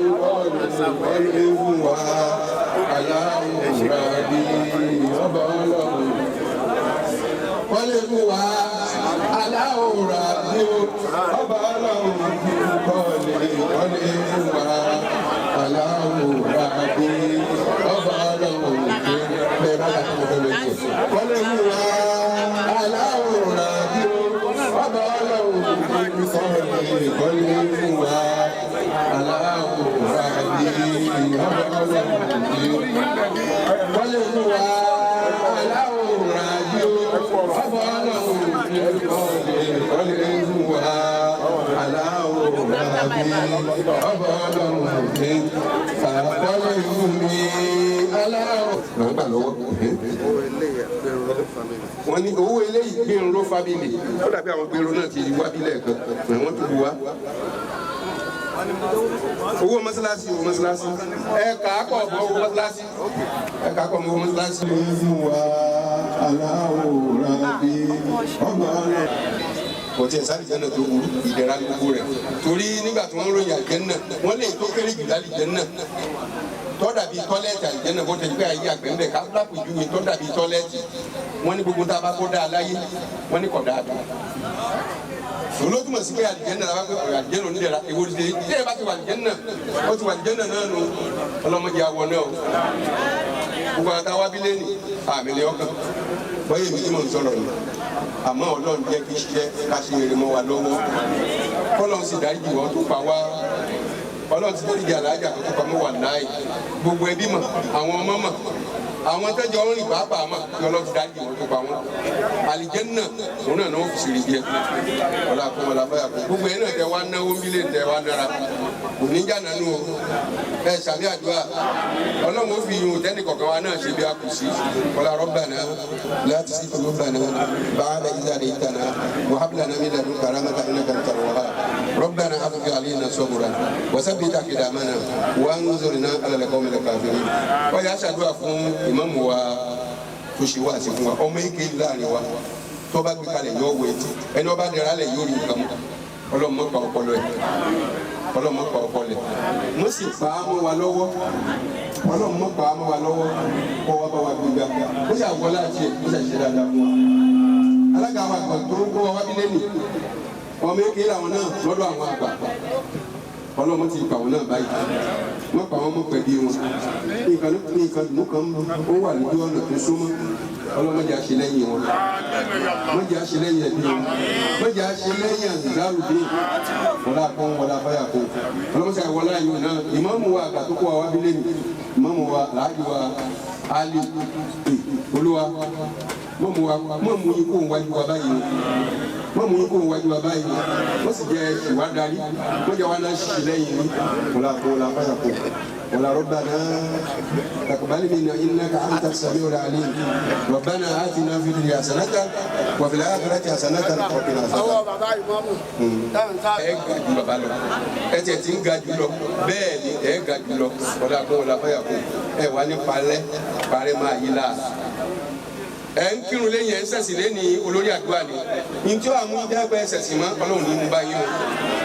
kọ́lé fún wa aláwọ̀ ràbí ọba ọlọ́run kọ́lé fún wa aláwọ̀ ràbí o ọba ọlọ́run ti kọ́lé fún wa aláwọ̀ ràbí ọba ọlọ́run ti bẹ́ẹ̀ bá dàtí mo fẹ́ lè jẹ kọ́lé fún wa aláwọ̀ ràbí o ọba ọlọ́run ti kọ́lé fún wa aláwọ̀ ràbí ọba ọlọ́run ti kọ́lé fún wa aláwọ̀ ràbí o ọba ọlọ́run ti kọ́lé fún wa aláwọ̀ ràbí ọba ọlọ́run ti kọ́lé fún mi aláwọ̀. lọ́gbà lọ́wọ́ wọ́n ní owó eléyìí gbẹ̀rún fábílì ó dàbí àwọn gbẹ̀rún náà ti wá bílẹ̀ kan wọ́n tó bu wá. owó mọ́sálásí ẹ̀ka akọ̀ ọ̀bọ̀ owó mọ́sálásí ẹ̀ka akọ̀ ọ̀bọ̀ owó mọ́sálásí. fún wa aláwòrán bí ọgbà rẹ̀. kọ̀tí ẹ̀sán àlìjẹ́nà tó burú ìdẹ̀ra gbogbo rẹ̀ torí nígbà tí wọ́n ròyìn àlìjẹ́nà wọ́n lè tó kéré jù lálìjẹ́nà tọ́dà bíi tọ́lẹ́ẹ̀tì àlìjẹ́nà bó ti gbé ayé àgbẹ̀ ńbẹ̀ káfíńlápù ju mi tọ́dà bíi tọ́lẹ́ẹ̀tì wọ́n ní gbogbo tá a bá kó dáa láyé wọ́n ní kọ̀ dáa tó. olótùmọ̀ sí pé àlìjẹ́nà la bá gbé ọ̀rọ̀ àlìjẹ́nà onídẹ̀ra èwo ti dé tí ẹ bá ti wà àlìjẹ́nà ó ti wà àlìjẹ́nà náà nù ọlọ́mọdé awọ náà o gbogbo àwọn táwa bí lẹ́nì àmì lè ọkàn bọ́yẹ̀ mi tí mò ń sọ̀rọ̀ ni àmọ́ ọlọ́run jẹ́ kí ṣiṣẹ́ ká ṣe eré mọ́ wa lọ́wọ́ kọ́lọ́run sì dáríjì wọ́n tó pa wá ọlọ́run ti dáríjì Alhaja tó pa mọ́ wà láì gbogbo ẹbí mọ̀ àwọn ọmọ mọ̀ àwọn tẹ́jọ́ ń rìn pàápàá mọ̀ kí ọlọ́run dájú wọn tó pa wọn àlìjẹ́nnà òun náà ni wọ́n fi ṣe rìbí ẹ ọ̀la kọ́ ọ̀la báyà kọ́ gbogbo yẹn náà tẹ wá náwó mílíọ̀nù tẹ wá nára kò ní jà nánú o ẹ sàmì àdúrà ọlọ́run ó fi ihun tẹ́nì kọ̀ọ̀kan wa náà ṣe bí a kù sí ọ̀la rabbana la tuzigh qulubana ba'da idh hadaytana wa hab lana min ladunka rahmatan innaka antal wahhab rabbana afrigh alayna sabran wa thabbit aqdamana wanzurna ala al-qawmil kafirin wọ́n yà ṣàdúrà fún ìmáàmù wa tó ṣe wá àti fún wa ọmọ ike láàrin wa tó bá gbé kalẹ̀ yóò wọ etí ẹni ọba dẹ̀rẹ̀ alẹ̀ yóò rí nǹkan mọ́ ọlọ́mọ pa ọpọlọ ẹ̀ ọlọ́mọ pa ọpọlọ ẹ̀ mo sì pa á mọ́ wa lọ́wọ́ ọlọ́mọ pa á mọ́ wa lọ́wọ́ kọ́ wa bá wa gbéga ó ṣe àwọ̀ láti ẹ̀ ó ṣe àṣẹ dáadáa fún wa alága àwọn àgbà tó ń kó wa wábí lẹ́nu ọmọ eke làwọn náà lọ́dọ̀ àwọn àgbà ọlọ́mọ ti pa àwọn náà báyìí wọ́n pa àwọn ọmọ pẹ̀lú wọn nǹkan dùnú kan ó wà lójú ọ̀nà tó súnmọ́ ọlọ́mọdé àṣelẹ́yìn wọn mọ̀jẹ̀ àṣelẹ́yìn ẹ̀bí wọn mọ̀jẹ̀ àṣelẹ́yìn Ansar-u-Deen wọlé àkọ́ wọlé afáyà kọ́ ọlọ́mọdé àwọlé àyùn náà ìmáàmù wa àgbà tó kọ́ wa wábí lẹ́nu ìmáàmù wa làájú wa Ali olúwa mọ̀mú yín kó wájú wa báyìí mọ̀mú yín kó wájú wa báyìí wọ́n sì jẹ́ ìwà darí wọ́n jẹ́ wá náà ṣiṣẹ́ lẹ́yìn ní wọlé àkọ́ wọlé afáyà kọ́ ولا ربنا تقبل منا انك انت السميع العليم ربنا آتنا في الدنيا حسنة وفي الآخرة حسنة وقنا عذاب النار. ẹ ga jù bàbá lọ ẹ tẹ̀ tí ń ga jù lọ bẹ́ẹ̀ ni ẹ ga jù lọ ọ̀dà kó wọlé afẹ́yà kó ẹ wà ní parẹ́ máa yí la ẹ ń kírun lẹ́yìn ẹ ń sẹ̀sì lẹ́ni olórí àdúrà ni ní tí ó àmú ìdágbà ẹ sẹ̀sì mọ́ ọlọ́run ní mú báyìí o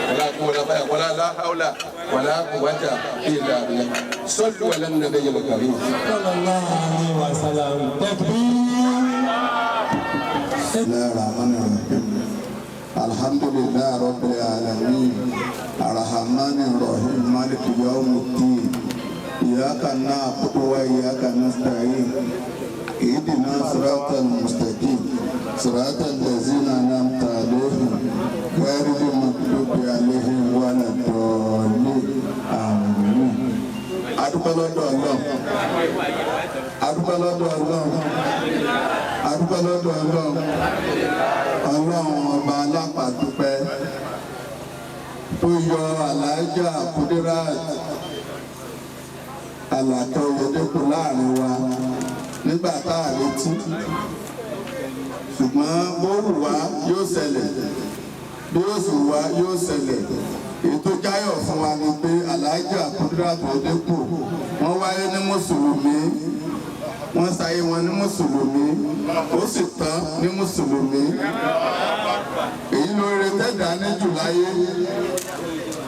wọlé àkó wọlé afẹ́yà wọlé aláhàwùlá wọlé àkùwátà ìlà àbíyá sọ́ọ̀lù wọlé nàbẹ́ yẹn lọ́kàrí. sallallahu alaihi wasallam alhamdulillah rabbil alamin arrahmanir rahim maliki yawmiddin iyyaka na'budu wa iyyaka nasta'in اهدنا صراط المستقيم صراط الذين انعمت عليهم غير المغضوب عليهم ولا الضالين امين. adúpẹ́ lọ́dọ̀ Ọlọ́run adúpẹ́ lọ́dọ̀ Ọlọ́run adúpẹ́ lọ́dọ̀ Ọlọ́run Ọlọ́run ọba alápàdúpẹ́ tó yọ Alhaja Kudirat Alhaja Oyedepo láàrin wa nígbà tá a retí ṣùgbọ́n bó wù wá yóò ṣẹlẹ̀ bí ó sì wá yóò ṣẹlẹ̀ ètò jáyọ̀ fún wa ni pé Alhaja Kudirat Oyedepo wọ́n wáyé ní mùsùlùmí wọ́n ṣayé wọn ní mùsùlùmí ó sì tán ní mùsùlùmí èyí lóore tẹ́dà ní jùláyé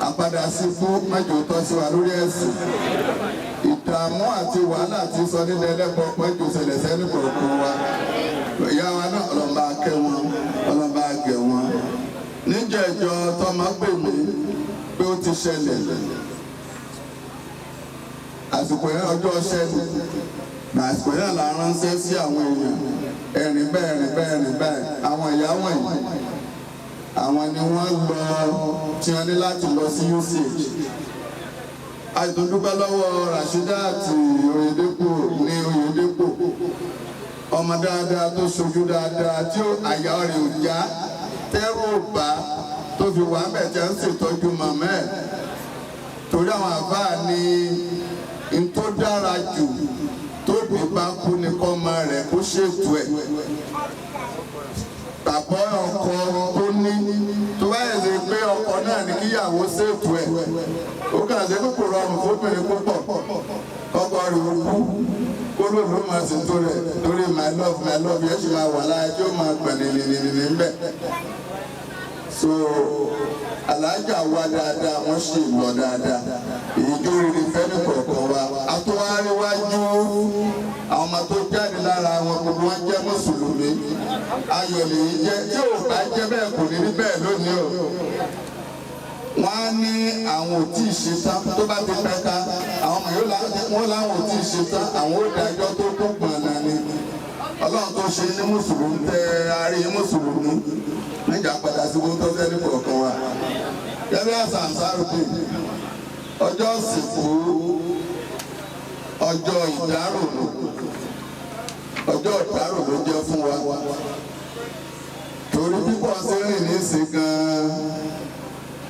àpadà sí fún mẹ́jọ tọ́ sí wa lórí ẹ̀sìn ìdààmú àti wàhálà ti sọ nílẹ̀ ẹlẹ́kọ̀ọ́ pẹ́jọ ṣẹlẹ̀ sẹ́ni kọ̀ọ̀kan wa ìyá wa náà ọlọ́mọba kẹ́ wọn ọlọ́mọba gẹ̀ wọn níjẹ̀jọ tọmọ pè mí pé ó ti ṣẹlẹ̀ àsìkò yẹn ọjọ́ ṣẹlẹ̀ àsìkò yẹn là ń ránṣẹ́ sí àwọn èèyàn ẹ̀rìn bẹ́ẹ̀ àwọn ìyá wọ̀nyí àwọn ni wọ́n lọ tí wọ́n ní láti lọ sí usage àìtúndúpẹ́ lọ́wọ́ Rasheedat Oyedepo ní Oyedepo ọmọ dáadáa tó ṣojú dáadáa tí àyà rẹ̀ ò já tẹ́rù bá tó fi wà mẹ́tẹ́ ń ṣètọ́jú màmá ẹ̀ torí àwọn àbá ní n tó dára jù tóbi bá kú ní kọ́mọ rẹ̀ kó ṣètò ẹ̀ tàbọ̀ ọkọ tó ní tó bá yẹ ṣe pé ọkọ náà ní kíyàwó ṣètò ẹ̀ ó kà ṣe kókò rọrùn fóbìnrin púpọ̀ ọkọ rẹ̀ ó kú kó ló ló máa ṣètò rẹ̀ torí my love yẹn ṣe máa wà láyé tí ó máa gbọ̀n nìyí ń bẹ̀. so Alhaja wa dáadáa wọ́n ṣe lọ dáadáa èyí tó rí fẹ́ni kọ̀ọ̀kan wa àtúwáríwájú àwọn ọmọ tó jáde lára wọn gbogbo wọn jẹ́ mùsùlùmí ayọ̀ lèyí jẹ́ tí ò bá jẹ́ bẹ́ẹ̀ kò ní rí bẹ́ẹ̀ lónìí o wọ́n á ní àwọn ò tí ì ṣe tán tó bá ti pẹ́ ká àwọn ọmọ yóò wọ́n láwọn ò tí ì ṣe tán àwọn ò dájọ́ tó gbọ̀n náà ni Ọlọ́run tó ṣe ní mùsùlùmí tẹ́ arí mùsùlùmí níjà padà sí wọn tó fẹ́ ní kọ̀ọ̀kan wa gẹ́gẹ́ àṣà Ansar-u-Deen ọjọ́ ìsìnkú ọjọ́ ìdárò ọjọ́ ìdárò ló jẹ́ fún wa torí pípọ̀ sí rìn ní ìsìn gan-an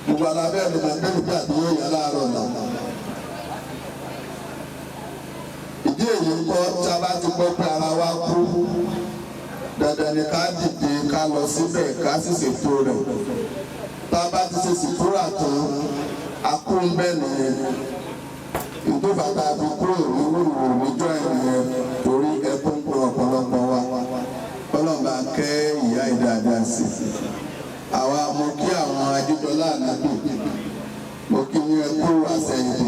gbogbo alábẹ́ ẹ̀rọ máa bẹ́ẹ̀ bí àbí yóò yá láàárọ̀ náà. ìdí èyí ń kọ́ tí a bá ti gbọ́ pé ara wa kú dandan ni ká dìde ká lọ síbẹ̀ ká sì ṣètò rẹ̀ tá a bá ti ṣe sìkúrà tán a kú ń bẹ̀ nìyẹn ìdúbàtà fi kúrò níwòrò níjọ́ ẹ̀yẹn torí ẹkún kún ọ̀pọ̀lọpọ̀ wa ọlọ́mọba kẹ́ ìyá ìdáadáa sí àwa mo kí àwọn adídọ́lá ànábì mo kí ní ẹkú àṣẹyìndè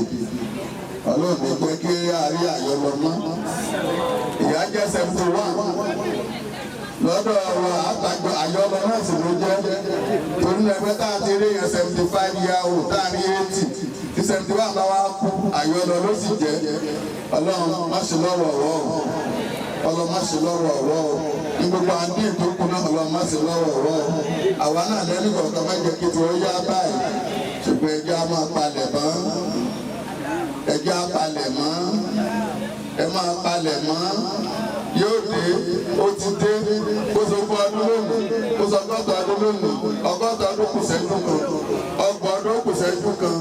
ọlọ́run mi jẹ́ kí àárí àyọlọ mọ́ ìyá jẹ́ 71 lọ́dọ̀ ọ̀rọ̀ àtàjọ àyọlọ náà sì ló jẹ́ torí ẹgbẹ́ tá a ti rí yẹn 75 year old tá a rí 80 tí 71 bá wá kú àyọlọ ló sì jẹ́ ọlọ́run má ṣe lọ́rọ̀ ọ̀wọ́ ọlọ́run má ṣe lọ́rọ̀ ọ̀wọ́ ní gbogbo àndí ìtókù náà ọlọ́run má ṣe lọ́rọ̀ ọ̀wọ́ àwa náà lẹ́nu kọ̀ọ̀kan má jẹ́ kí tí ó yá báyìí ṣùgbọ́n ẹjẹ́ á máa palẹ̀ mọ́ ẹjẹ́ á palẹ̀ mọ́ ẹ máa palẹ̀ mọ́ yóò dé ó ti dé kó so fún ọdún lónìí kó so ọgọ́ta ọdún lónìí ọgọ́ta ọdún kù ṣẹ́jú kan ọgbọ̀n ọdún kù ṣẹ́jú kan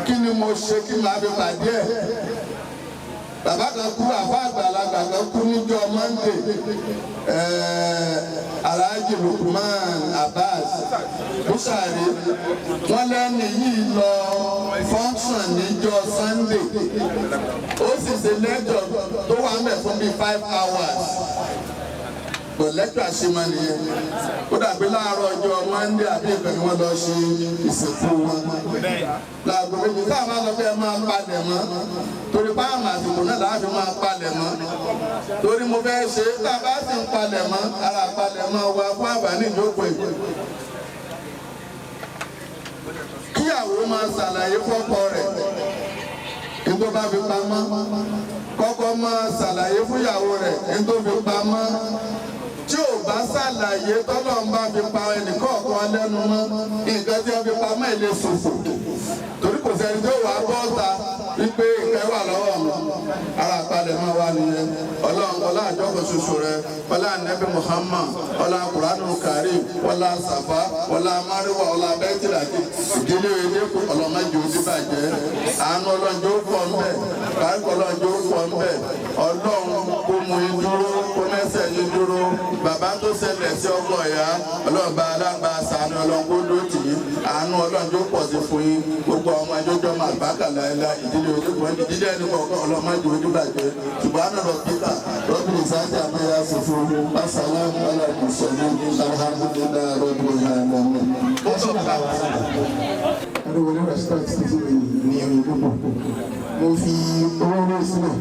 kí ni mo ṣe kí máa fi pàdé ẹ̀ bàbá kan kú àfa àgbàlagbà kan kú níjọ́ Monday Alhaji Lukman Abbas Busari wọn lẹ́nu yìí lọ function níjọ́ Sunday ó sì ṣe lẹ́jọ́ tó wà mẹ́ fún bíi 5 hours kò lẹ́tọ̀ àṣemọ́ nìyẹn ó dàbí láàárọ̀ ọjọ́ Monday àbí ìgbà ni wọ́n lọ ṣe ìsìnkú wọn láàgbo méjì táwọn máa lọ pé ẹ máa palẹ̀ mọ́ torí báàmù àsìkò náà láàfin máa palẹ̀ mọ́ torí mo fẹ́ ṣe tá a bá sì ń palẹ̀ mọ́ ara palẹ̀ mọ́ wa fún àǹfààní ìjókòó ìgbò kíyàwó máa ṣàlàyé fọ́kọ rẹ̀ nítorí bá fi pamọ́ kọ́kọ́ máa ṣàlàyé fúnyàwó rẹ̀ nítorí fi pamọ́ tí ò bá ṣàlàyé tọ́lọ́ ń bá fi pa ẹnìkọ̀ọ̀kan lẹ́nu mọ́ nǹkan tí wọ́n fi pamọ́ ẹ̀ lè ṣòfò torí kò sẹ́ni tó wà bọ́ọ̀ta wípé ìkẹ́ wà lọ́wọ́ mi ara àpalẹ̀ máa wà nìyẹn ọlọ́run ọlá àjọkọ̀ ṣoṣo rẹ ọlá nẹ́bí Muhammad ọlá Kuranu Karim ọlá Safa ọlá Mariwa ọlá bẹ́tìláàdì ìdílé Oyedepo ọlọ́mọdé òdì bàjẹ́ àánú ọlọ́njọ́ pọ̀ ń bẹ̀ káríkọ̀ ọlọ́njọ́ pọ̀ ń bẹ̀ ọlọ́run kó mú yín dúró kó mẹ́sẹ̀ yín dúró bàbá tó ṣẹlẹ̀ sí ọkọ ìyá ọlọ́ọ̀bá alágbá sànú ọlọ́ngbó lóòtì àánú ọlọ́njọ́ pọ̀ sí fún yín gbogbo ọmọ ẹjọ́jọ́ máa bá kàlà ẹ̀la ìdílé Oyedepo ìdílé ẹni kọ̀ọ̀kan ọlọ́mọdé òdì bàjẹ́ ṣùgbọ́n àná kíkà rọ́bìnì sáájà àmẹ́yà ṣòfò asàlámù aláàbùsọ̀lù alhamdulilayi rọ́bìnì àmọ́. adéwọlé restaurant ti ní Oyedepo mo fi owó rẹ sílẹ̀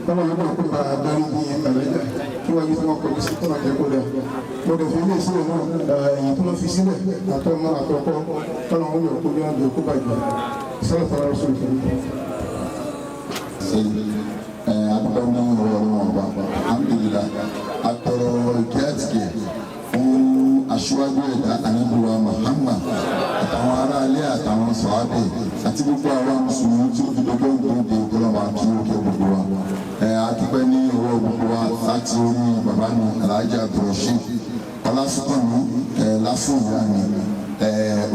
kọ́nà ọdún àkókò àdárí ní Àlàjá kí wọ́n yí fún ọkọ̀ mi sí kọ́nà jẹ́kọ̀ dà mo dẹ̀ fi ilé sílẹ̀ náà èyí tó lọ́ fi sílẹ̀ àtọ́mọ àtọ́kọ́ kọ́nà wọn yọ̀ kó ní ọdún òkú bàjẹ́ sọ́nà fara rẹ̀ sórí kẹ́lẹ́. adúgbò ní ọ̀rọ̀ ọba alhamdulillah atọ̀rọ̀ ìkẹ́ẹ̀tìkẹ́ fún aṣíwájú ẹ̀dá anábìwá Muhammad àtàwọn aráalé àtàwọn sọ̀hábẹ̀ àti gbogbo àwọn mùsùlùmí tí ó fi dọ́gbọ́n gbòógè ìkọlọ́wà kí ó kẹ́ gbogbo wa adúgbò ní ọ̀rọ̀ gbogbo wa láti orí bàbá mi Alhaji Abdulrasheed ọlásùnkànmí lásùnwìyá mi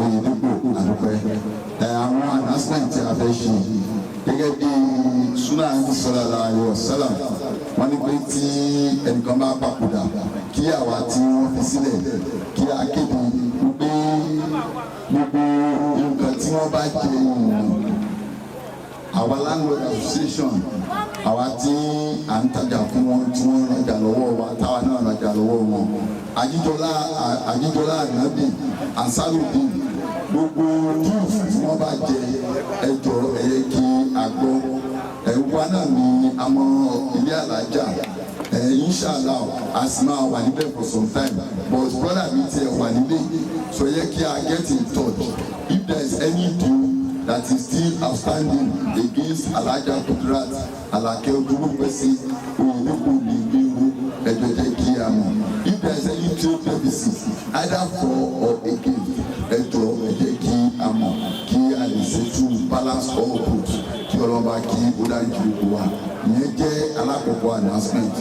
Oyedepo àdúgbò àwọn announcement tí a fẹ́ ṣe gẹ́gẹ́ bí súnà ní sallallahu alaihi wasallam wọ́n ní pé tí ẹnìkan bá papòdà kí àwa tí wọ́n fi sílẹ̀ kí a kéde pé gbogbo nǹkan tí wọ́n bá jẹ àwa landlord association àwa tí à ń tajà fún wọn tí wọ́n rajà lọ́wọ́ wa táwa náà rajà lọ́wọ́ wọn àjíjọlá ànábì Ansar-u-Deen gbogbo dúùfù tí wọ́n bá jẹ ẹjọ́ ẹ̀yẹ kí a gbọ́ ẹ̀wá náà ní àmọ́ ilé Àlàjá inshallah a sì máa wà níbẹ̀ for some time but brother mi tiẹ̀ wà nílé so yẹ kí a get in touch if there is any deal that is still outstanding against Alhaja Kudirat Alake Odúrópẹ̀sí Oyedepo lè gbèrú ẹjọ́ jẹ́ kí a mọ̀ if there is any trade deficit either for or against ẹjọ́ jẹ́ kí a mọ̀ kí a lè ṣètò balance all goods kí ọlọ́ba kí ó dájú gbogbo wa ìyẹn jẹ́ alákọ̀ọ́kọ́ announcement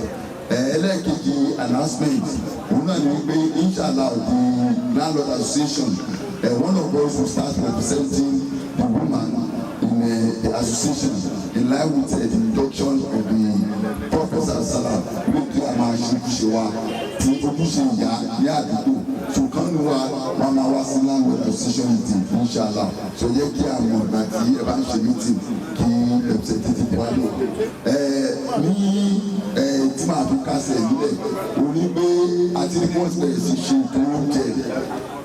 ẹlẹ́ẹ̀kejì announcement òun náà ni pé inshallah the landlord association one of us will start representing the woman in the association in line with the induction of the Professor Salah lókè àmà ṣe wa tí ojúṣe ìyá ní àdúgbò ṣùgbọ́n ní wa wọn máa wá sí landlord association meeting inshallah so yẹ kí àwọn ọ̀gbà tí ẹ bá ń ṣe meeting kí representative wá lò ní tí màá fi kásẹ̀ nílẹ̀ òní pé àti ní wọ́n ti bẹ̀rẹ̀ sí ṣe ètò oúnjẹ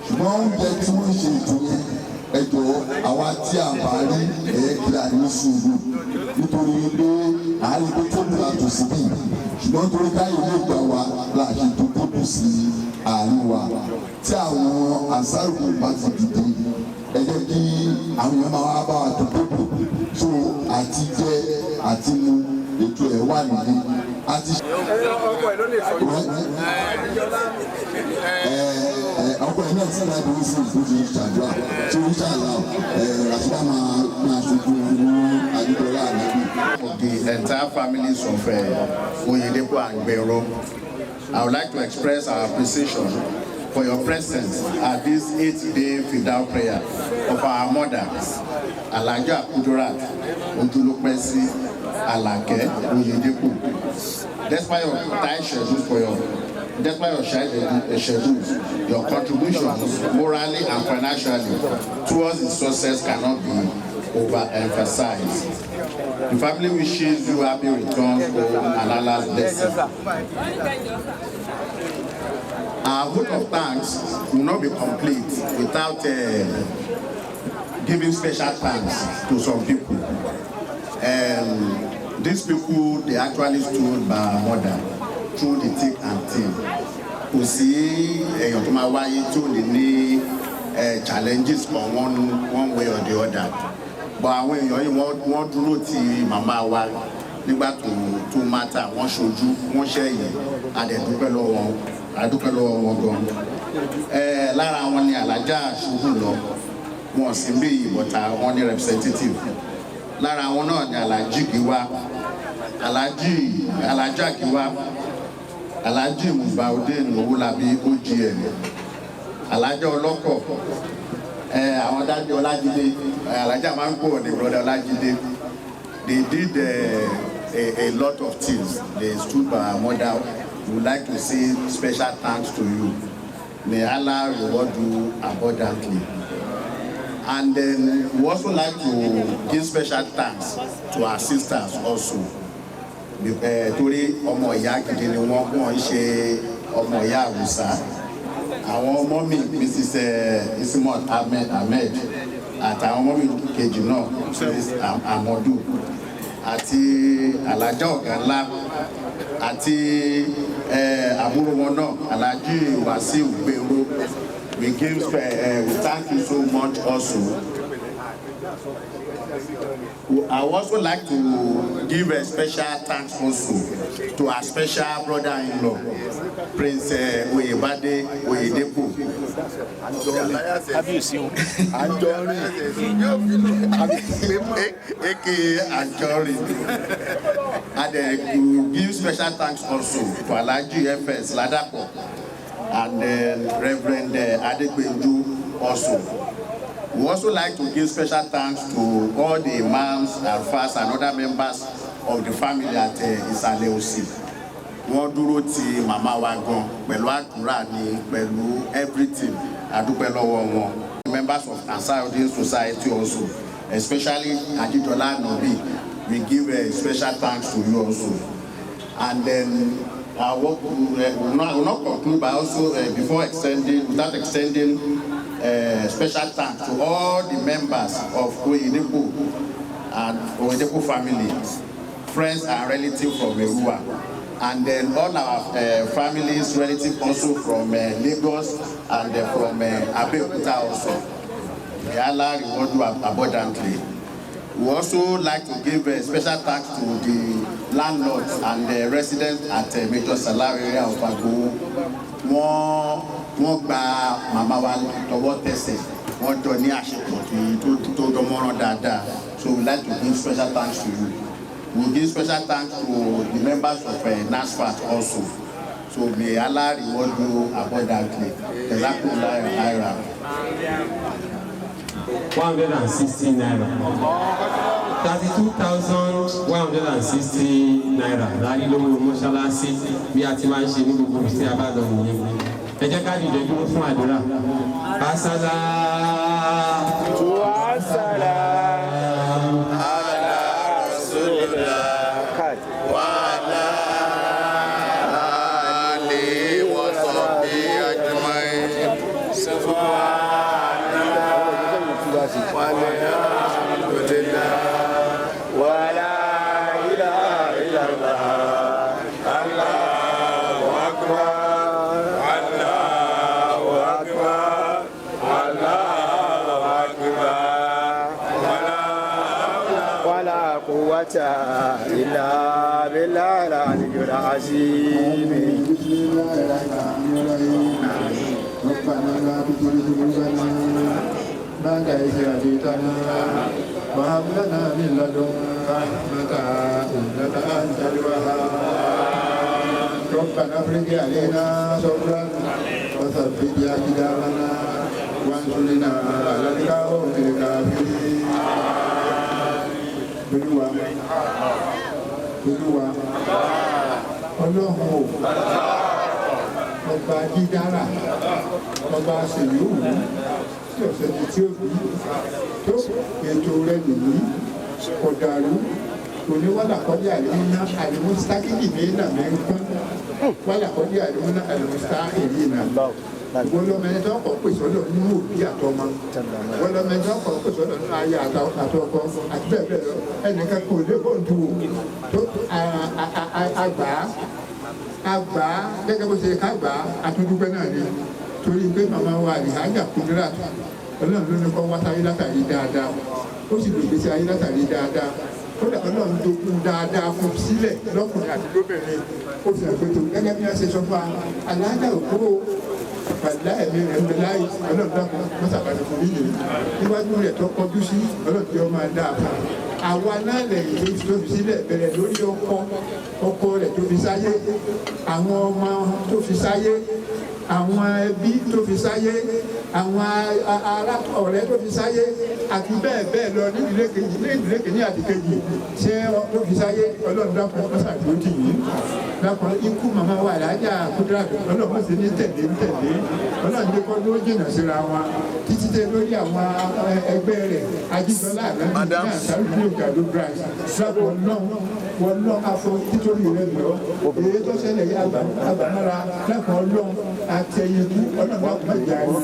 ṣùgbọ́n oúnjẹ tí wọ́n ń ṣe ètò yẹn ẹjọ́ àwa tí a bá rí kíra ní sùúrù nítorí pé àárín tó tó múra tó sí bí ṣùgbọ́n torí káyọ̀ lè gbà wá láàṣẹ tó tóbi sí àárín wa tí àwọn Ansar-u-Deen bá ti dìde ẹ jẹ́ kí àwọn èèyàn máa wá bá wa tó tóbi tó àti jẹ àti mu ètò ẹ̀ wà nílé àti ọkọ ẹ̀ náà sì náà bí wọ́n sì fojú ṣàdúrà tí wọ́n ṣàlà àtúbà máa ṣojú ní Adédọ́lá ànábì. The entire families of Oyedepo and Gbero, I would like to express our appreciation for your presence at this 8th-day Fidau prayer of our mothers, Alhaja K.A, Oyedepo. Despite your tight schedules, your contributions morally and financially towards its success cannot be overemphasized. The family wishes you happy return home and Allah's blessing. Our vote of thanks will not be complete without giving special thanks to some people. These people, they actually stood by our mother through the thick and thin. Kò sí èèyàn tó máa wáyé tó lè ní challenges kan one way or the other. But àwọn èèyàn yìí wọ́n dúró ti màmá wa nígbà tó mátà wọ́n ṣojú wọ́n ṣẹ̀yìn àdẹ̀dúpẹ́ lọ́wọ́ wọn gan. Lára wọn ni Alhaja ṣubú lọ wọn sì ń bí ìbọ̀tà wọn ní representative. Lára wọn náà ni Alhaja K.A, Alhaji Ansar-u-Deen OGM, Alhaja Ọlọ́kọ̀, àwọn dájú Ọlájídé, Alhaja máa ń pọ̀ ní brother Ọlájídé. They did a lot of things. They stood by our mother. We would like to say special thanks to you. May Allah reward you abundantly. And then we also like to give special thanks to our sisters also. Torí ọmọ ìyá gidi ni wọ́n ṣe ọmọ ìyá àwùsá. Àwọn ọmọ mi Mrs. Ismot Ahmed àtàwọn ọmọ mi kejì náà Mrs. Amadu àti Alhaja Ọ̀gánlá àti àbúrò wọn náà Alhaji Wasiu Gbero. We thank you so much also. I would also like to give a special thanks also to our special brother-in-law, Prince Oyedepo. A.K.A. Ansar-u-Deen. And to give special thanks also to Alhaji F.S. Ladapo and Reverend Adekbeju also. We also like to give special thanks to all the imams, alfas, and other members of the family at Isaleusi. Wọ́n dúró ti màmá wa gan pẹ̀lú àdúrà ní pẹ̀lú everything àdúpẹ́ lọ́wọ́ wọn. Members of Ansar-u-Deen Society also, especially Ajidola Nobi, we give a special thanks to you also. And then our work will not conclude by also without extending special thanks to all the members of Oyedepo and Oyedepo family, friends and relatives from Erua, and then all our families, relatives also from Lagos and from Abeokuta also. May Allah reward you abundantly. We also like to give a special thanks to the landlords and the residents at Major Salah area of Agbo. Wọ́n gba màmá wa lọ́wọ́ tẹsẹ̀, wọ́n jọ ní àṣepọ̀ tó dánmọ́rán dáadáa. So we like to give special thanks to you. We give special thanks to the members of NASFAT also. So may Allah reward you abundantly. Jazakumullah khairan. 160 naira. 32,160 naira. Láyé lówó mọ́ṣáláṣí bí a ti máa ń ṣe ní gbogbo ìṣe àbádọ́ nìyẹn. Ẹ jẹ́ ká dìde dúró fún àdúrà. As-salatu was-salam ala rasulillah wa ala alihi wa sahbihi ajma'in. Walhamdulillah wa la ilaha illallah. Allahu akbar, Allahu akbar, Allahu akbar. Wala quwwata illa billahil aliyyil azim. ربنا لا تزغ قلوبنا بعد إذ هديتنا وهب لنا من لدنك رحمة إنك أنت الوهاب ربنا افرج علينا صبرا وثبت أقدامنا وانصرنا على القوم الكافرين Olúwa Ọlọ́run ọba dídára ọba àṣeyọ̀wò tí ọ̀sẹ̀ ní tí ó bí tó ètò rẹ̀ nìyí ọ̀dàrú oníwàlàkọ́jà àlùmọ́nà àlùmọ́sítákìlì mẹ́rin mẹ́rin wàlàkọ́jà àlùmọ́nà àlùmọ́sítákìlì náà wọlọmọdé tó kọ pèsè ọlọ nínú òbí àtọmọ wọlọmọdé tó kọ pèsè ọlọ nínú ayé àtọkọ àti bẹ́ẹ̀ bẹ́ẹ̀ lọ ẹnìkan kò lè bọ̀ ntu tó àgbà gẹ́gẹ́ bó ṣe ká gbà àtúndúgbẹ́ náà ni torí pé màmá wa Alhaja Kudirat Ọlọ́run ló ní kọ́ wá sáyé látàrí dáadáa ó sì lè gbèsè ayé látàrí dáadáa ó dà Ọlọ́run tó kún dáadáa fún sílẹ̀ lọ́kùnrin àti lóbìnrin ó fi hàn pé tó gẹ́gẹ́ bí wọ́n ṣe sọ fún wa Alhaja òkúrò pàdé ẹ̀mí rẹ̀ ń bẹ láì Ọlọ́run dákun mọ́sàbàdì fún yìí níwájú rẹ̀ tó kọjú sí Ọlọ́run tí ó máa dáa fún àwa náà lẹ́yìn tó fi sílẹ̀ bẹ̀rẹ̀ lórí ọkọ rẹ̀ tó fi sáyé àwọn ọmọ tó fi sáyé àwọn ẹbí tó fi sáyé àwọn ará ọ̀rẹ́ tó fi sáyé àti bẹ́ẹ̀ bẹ́ẹ̀ lọ ní ìdílé kejì àti kejì ṣé tó fi sáyé Ọlọ́run dákun mọ́sàbàdì ó tì yìí dákun ikú màmá wa Alhaja Kudirat Ọlọ́run mọ̀sẹ̀ ní tẹ̀lé Ọlọ́run ní kọ́ ló jìnnà síra wọn títí tẹ lórí àwọn ẹgbẹ́ rẹ̀ Ajíbọ́lá àgbàdo ní Ansar-u-Deen ògàdó branch sábà wọn lọ afọ títorí rẹ lọ èyí tó ṣẹlẹ̀ yá àbámára lápò Ọlọ́run àtẹ̀yìnkú Ọlọ́run bá kọ́ ìjà ìmọ̀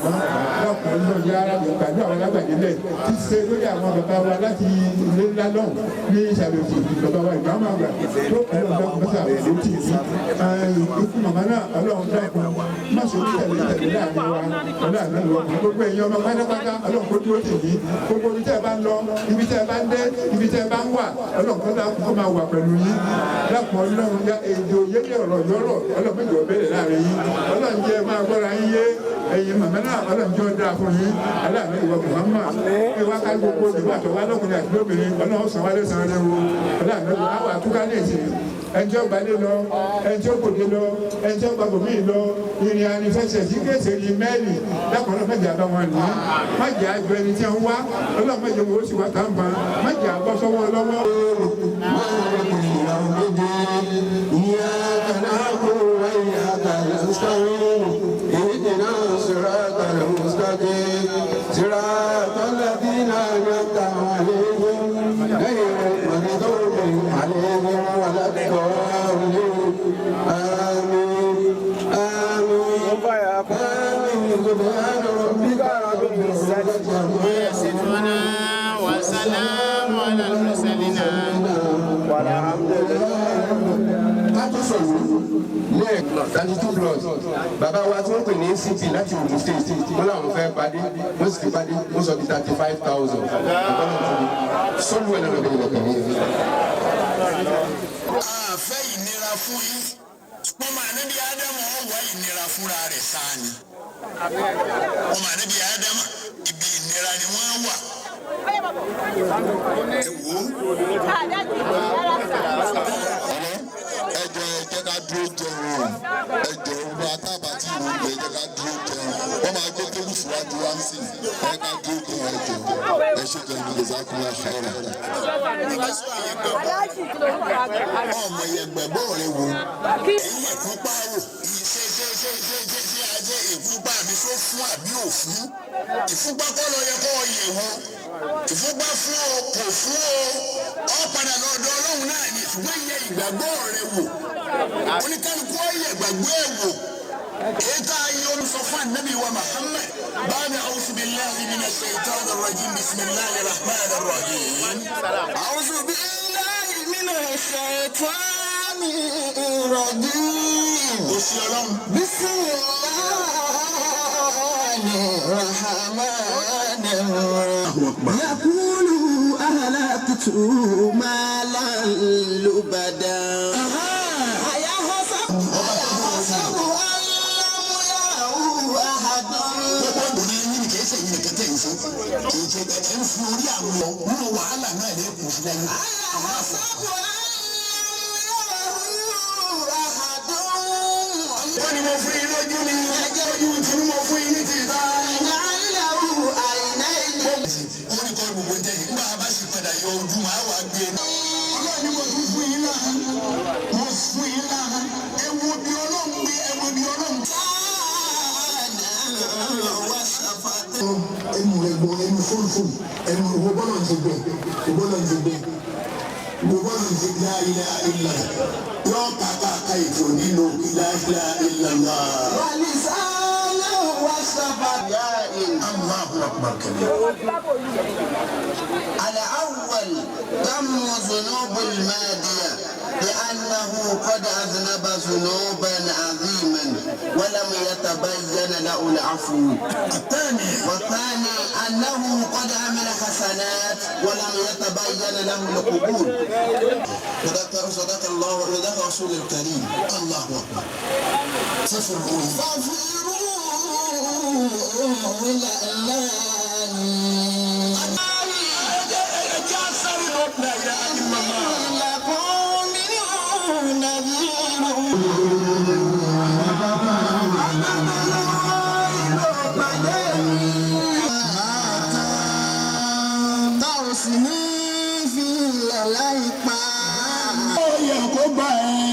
lápò Ọlọ́run yára lọ pẹ̀lú àwọn alágbàdélẹ̀ títí tẹ lórí àwọn bàbá wa láti ilé ńlá lọ́hùn ní ìsàlẹ̀sì bàbá wa ìgbàmọ̀ àgbà tó Ọlọ́run dákun mọ́sà ló tì í ikú màmá náà Ọlọ́run dákun má ṣe tẹ̀lé láàrin wa Ọlọ́run lọ gbogbo ẹ̀yin ọmọ pátápátá Ọlọ́run kó dúró tì í gbogbo ibi tẹ́ ẹ bá ń lọ ibi tẹ́ ẹ bá ń dé ibi tẹ́ ẹ bá ń wà Ọlọ́run kó dákun kó máa wà pẹ̀lú yín dákun Ọlọ́run ya èdè òyìnbó ọ̀rọ̀ yọ̀rọ̀ Ọlọ́run méjì ọ̀bẹ̀rẹ̀ láàrin yín Ọlọ́run jẹ́ máa gbọ́ra yín yé ẹ̀yin màmá náà Ọlọ́run jẹ́ ọ̀dà fún yín aláàánú ìwọ Muhammad ìwà ká gbogbo ìwà àtọ̀wá lọ́kùnrin àti lóbìnrin Ọlọ́run sàn wálé sàn lẹ́wọ̀ aláàánú àwọn àtúkà lè ṣe ẹnjọ́ gbalẹ̀ lọ ẹnjọ́ gbòde lọ ẹnjọ́ gbàgbọ́mí lọ ìrìn ànífẹsẹ̀ sí kéèsè ní mẹ́ẹ̀lì lákọ̀ọ́lọ́ mẹ́jọ àbá wọn nìyí májà àjọ ẹni tí wọ́n wá Ọlọ́run mẹ́jọ wo sì wá tàn bá májà àgbọ̀ sọ́wọ́ lọ́wọ́. صراط الذين أنعمت عليهم غير المغضوب عليهم ولا الضالين آمين آمين آمين سبحان ربك رب العزة عما يصفون وسلام على المرسلين والحمد لله. Thirty two plus bàbá wa tí wọ́n pè ní CP láti Ogun State wọ́n làwọn fẹ́ padé wọ́n sì ti padé wọ́n sọ bí 35,000 sọ́lù ẹ̀ lọ́dọ̀ bẹ́ẹ̀ lọ́kàn yìí. àfẹ́ ìnira fún yín wọ́n máa níbi ádámù ọ̀wọ́ ìnira fúnra rẹ̀ sáà ni wọ́n máa níbi ádámù ibi ìnira ni wọ́n wà. ẹ wò ó Ọlọ́run ẹjọ́ ọba tábà tí ìwọ ìgbẹ́ jẹ́ ká dúró jẹun wọ́n máa gbé tébù síwájú wá sí ẹ ká dúró jẹun ẹjọ́ ẹ ṣe jẹun ní ìzákúnlá ṣáírà. ọmọ ìyẹ̀gbẹ̀gbọ́ rẹ wo ẹ̀yìn ẹ̀fúnpá wò ṣe ìfúnpá mi tó fún àbí òfún ìfúnpá kọ́ lọ yẹ kọ́ yẹ̀ wọ́n ìfúnpá fún ọ kò fún ọ padà lọ́dọ̀ Ọlọ́run náà ní ṣùgbọ́n ìyẹ ìgbàgbọ́ rẹ wò oníkálukú ọ̀yẹ̀ ìgbàgbọ́ ẹ̀ wò èyí tá a yọ sọ fún ànábì wa Muhammad báyìí a'udhu billahi minash shaitanir rajim bismillahir rahmanir rahim a'udhu billahi minash shaitanir rajim bismillahir rahmanir rahim yaqulu ahlaktu malan lubada wàhálà náà lè kù sí lẹ́yìn. wọ́n ní mo fún yín lójú ni ẹjẹ́ ojú tí mo fún yín ní ti ta. ó ní kọ́ gbogbo jẹ́ yìí nígbà bá sì padà yọ ojú máa wà gbé. ọlọ́run ni mo tún fún yín náà mo fún yín náà ewu bí ọlọ́run gbé ewu bí ọlọ́run. ẹnu rẹ gbọ́ ẹnu fúnfún ẹnu wo bọ́lọ̀ ti gbẹ bọ́lọ̀ ti gbẹ wo bọ́lọ̀ ti gbẹ ilẹ̀ ilẹ̀ yọ kàkà ká ètò nínú ilẹ̀ ilẹ̀ náà. wàlísàánà wà sábà yá ilẹ̀. Allahu akbar kabir. الأول ضم ذنوب المادية لأنه قد أذنب ذنوبا عظيما ولم يتبين له العفو. والثاني أنه قد عمل حسنات ولم يتبين له القبول. صدق الله وصدق رسول الكريم. الله أكبر. ففروا إلى الله. Bye.